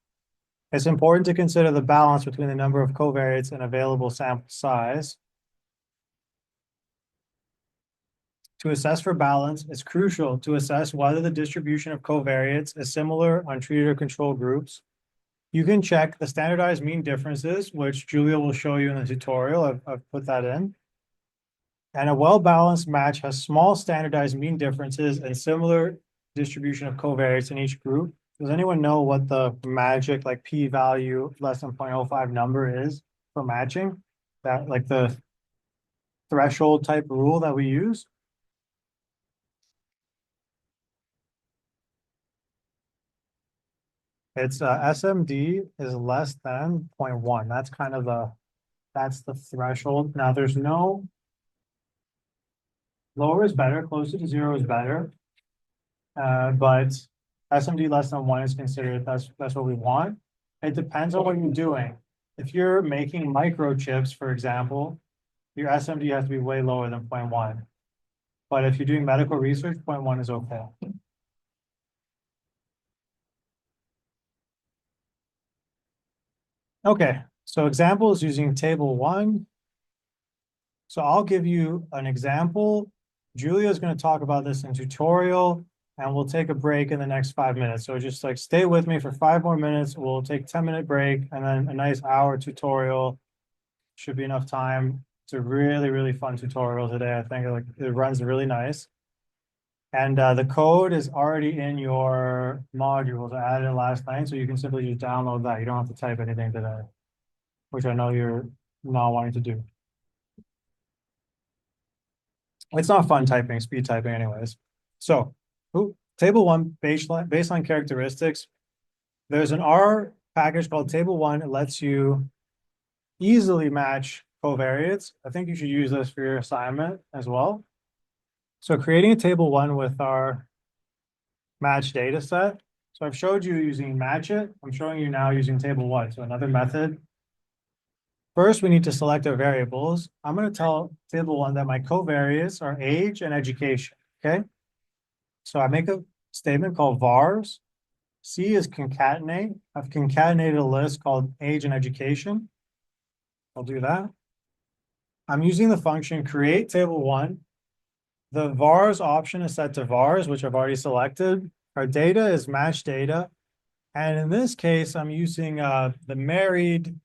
S1: It's important to consider the balance between the number of covariates and available sample size. To assess for balance, it's crucial to assess whether the distribution of covariates is similar on treated or control groups. You can check the standardized mean differences, which Julia will show you in the tutorial. I've put that in. And a well-balanced match has small standardized mean differences and similar distribution of covariates in each group. Does anyone know what the magic like p-value less than 0.05 number is for matching? That like the threshold type rule that we use? It's SMD is less than 0.1. That's kind of that's the threshold. Now there's no lower is better, closer to zero is better. But SMD less than 1 is considered, that's what we want. It depends on what you're doing. If you're making microchips, for example, your SMD has to be way lower than 0.1. But if you're doing medical research, 0.1 is okay. Okay, so examples using table 1. So I'll give you an example. Julia is going to talk about this in tutorial, and we'll take a break in the next 5 minutes. So just like stay with me for 5 more minutes. We'll take 10-minute break and then a nice hour tutorial. Should be enough time. It's a really, really fun tutorial today. I think like it runs really nice. And the code is already in your modules. I added it last night, so you can simply just download that. You don't have to type anything today, which I know you're not wanting to do. It's not fun typing, speed typing anyways. So table 1, baseline characteristics. There's an R package called table 1. It lets you easily match covariates. I think you should use this for your assignment as well. So creating a table 1 with our match data set. So I've showed you using match it. I'm showing you now using table 1. So another method. First, we need to select our variables. I'm going to tell table 1 that my covariates are age and education, okay? So I make a statement called vars. C is concatenate. I've concatenated a list called age and education. I'll do that. I'm using the function create table 1. The vars option is set to vars, which I've already selected. Our data is match data. And in this case, I'm using the married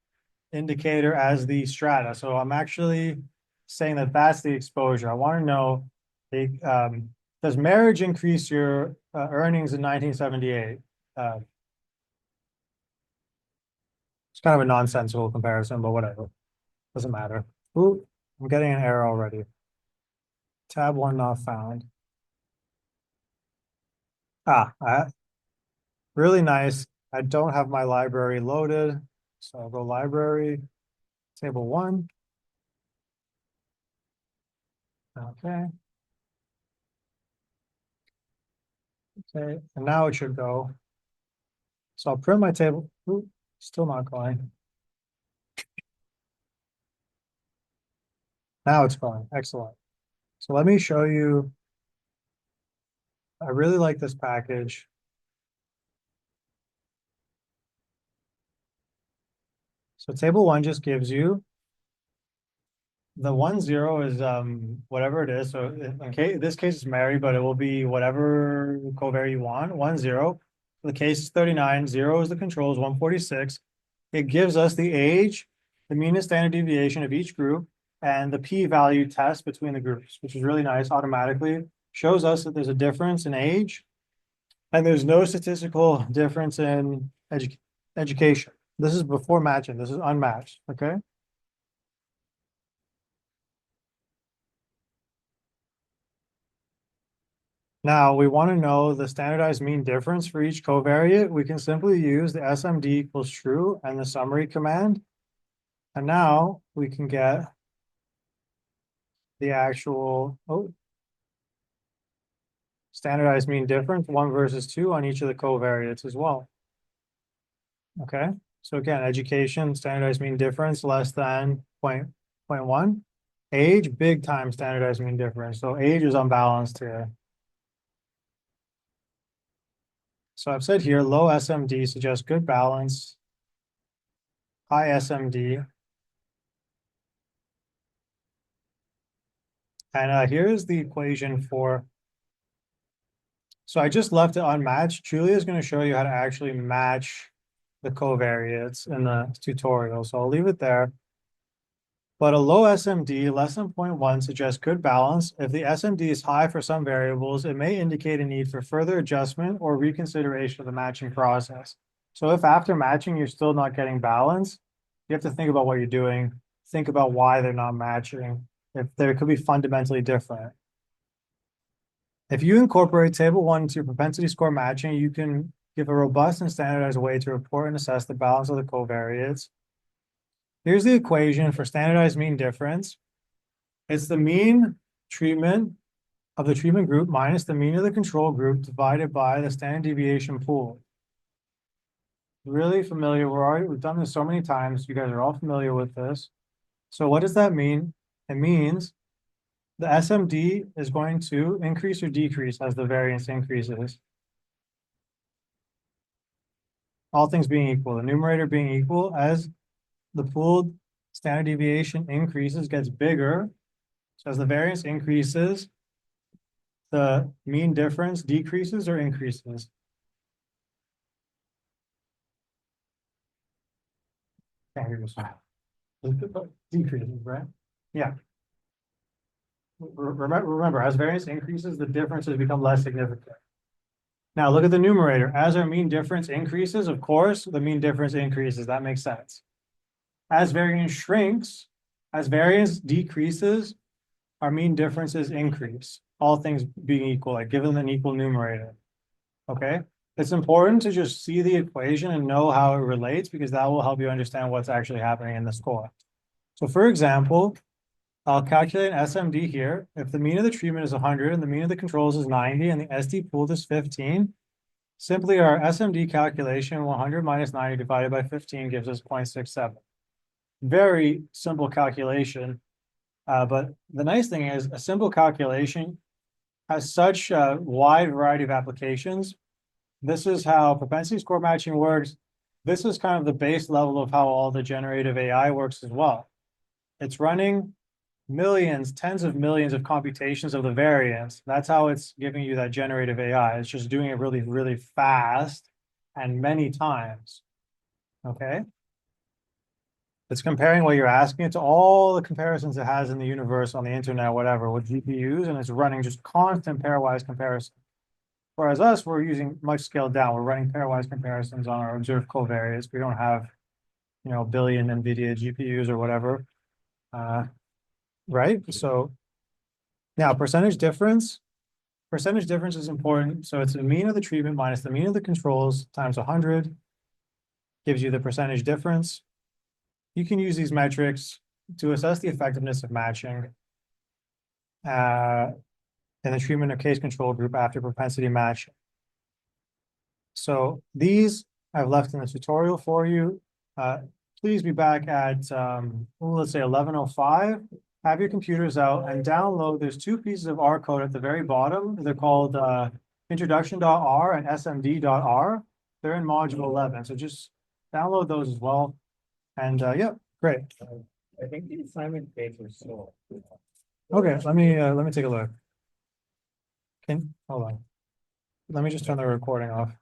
S1: indicator as the strata. So I'm actually saying that that's the exposure. I want to know, does marriage increase your earnings in 1978? It's kind of a nonsensical comparison, but whatever. Doesn't matter. Ooh, I'm getting an error already. Tab 1 not found. Really nice. I don't have my library loaded. So I'll go library, table 1. Okay. Okay, and now it should go. So I'll print my table. Ooh, still not going. Now it's going. Excellent. So let me show you. I really like this package. So table 1 just gives you the 1, 0 is whatever it is. So in this case it's Mary, but it will be whatever covariate you want. 1, 0. The case is 39. 0 is the controls. 146. It gives us the age, the mean and standard deviation of each group, and the p-value test between the groups, which is really nice. Automatically shows us that there's a difference in age, and there's no statistical difference in education. This is before matching. This is unmatched. Okay. Now we want to know the standardized mean difference for each covariate. We can simply use the SMD equals true and the summary command. And now we can get the actual standardized mean difference, 1 versus 2 on each of the covariates as well. Okay, so again, education, standardized mean difference less than 0.1. Age, big time standardized mean difference. So age is unbalanced here. So I've said here, low SMD suggests good balance, high SMD. And here's the equation for, so I just left it unmatched. Julia is going to show you how to actually match the covariates in the tutorial. So I'll leave it there. But a low SMD, less than 0.1, suggests good balance. If the SMD is high for some variables, it may indicate a need for further adjustment or reconsideration of the matching process. So if after matching, you're still not getting balance, you have to think about what you're doing. Think about why they're not matching. If they could be fundamentally different. If you incorporate table 1 into your propensity score matching, you can give a robust and standardized way to report and assess the balance of the covariates. Here's the equation for standardized mean difference. It's the mean treatment of the treatment group minus the mean of the control group divided by the standard deviation pool. Really familiar. We've done this so many times. You guys are all familiar with this. So what does that mean? It means the SMD is going to increase or decrease as the variance increases. All things being equal, the numerator being equal, as the pooled standard deviation increases, gets bigger. So as the variance increases, the mean difference decreases or increases. Can't hear you. Decreases, right? Yeah. Remember, as variance increases, the differences become less significant. Now look at the numerator. As our mean difference increases, of course, the mean difference increases. That makes sense. As variance shrinks, as variance decreases, our mean differences increase. All things being equal, like given an equal numerator. Okay? It's important to just see the equation and know how it relates because that will help you understand what's actually happening in the score. So for example, I'll calculate an SMD here. If the mean of the treatment is 100 and the mean of the controls is 90 and the SD pooled is 15, simply our SMD calculation, 100 minus 90 divided by 15 gives us 0.67. Very simple calculation. But the nice thing is a simple calculation has such a wide variety of applications. This is how propensity score matching works. This is kind of the base level of how all the generative AI works as well. It's running millions, tens of millions of computations of the variance. That's how it's giving you that generative AI. It's just doing it really, really fast and many times. Okay. It's comparing what you're asking it to all the comparisons it has in the universe, on the internet, whatever, with GPUs, and it's running just constant pairwise comparison. Whereas us, we're using much scaled down. We're running pairwise comparisons on our observed covariates. We don't have, a billion NVIDIA GPUs or whatever. Right? So now percentage difference is important. So it's the mean of the treatment minus the mean of the controls times 100 gives you the percentage difference. You can use these metrics to assess the effectiveness of matching in the treatment of case control group after propensity matching. So these I've left in the tutorial for you. Please be back at, let's say 11:05. Have your computers out and download. There's 2 pieces of R code at the very bottom. They're called introduction.r and smd.r. They're in module 11. So just download those as well. And yeah, great.
S3: I think the assignment dates are still.
S1: Okay, let me take a look. Hold on. Let me just turn the recording off.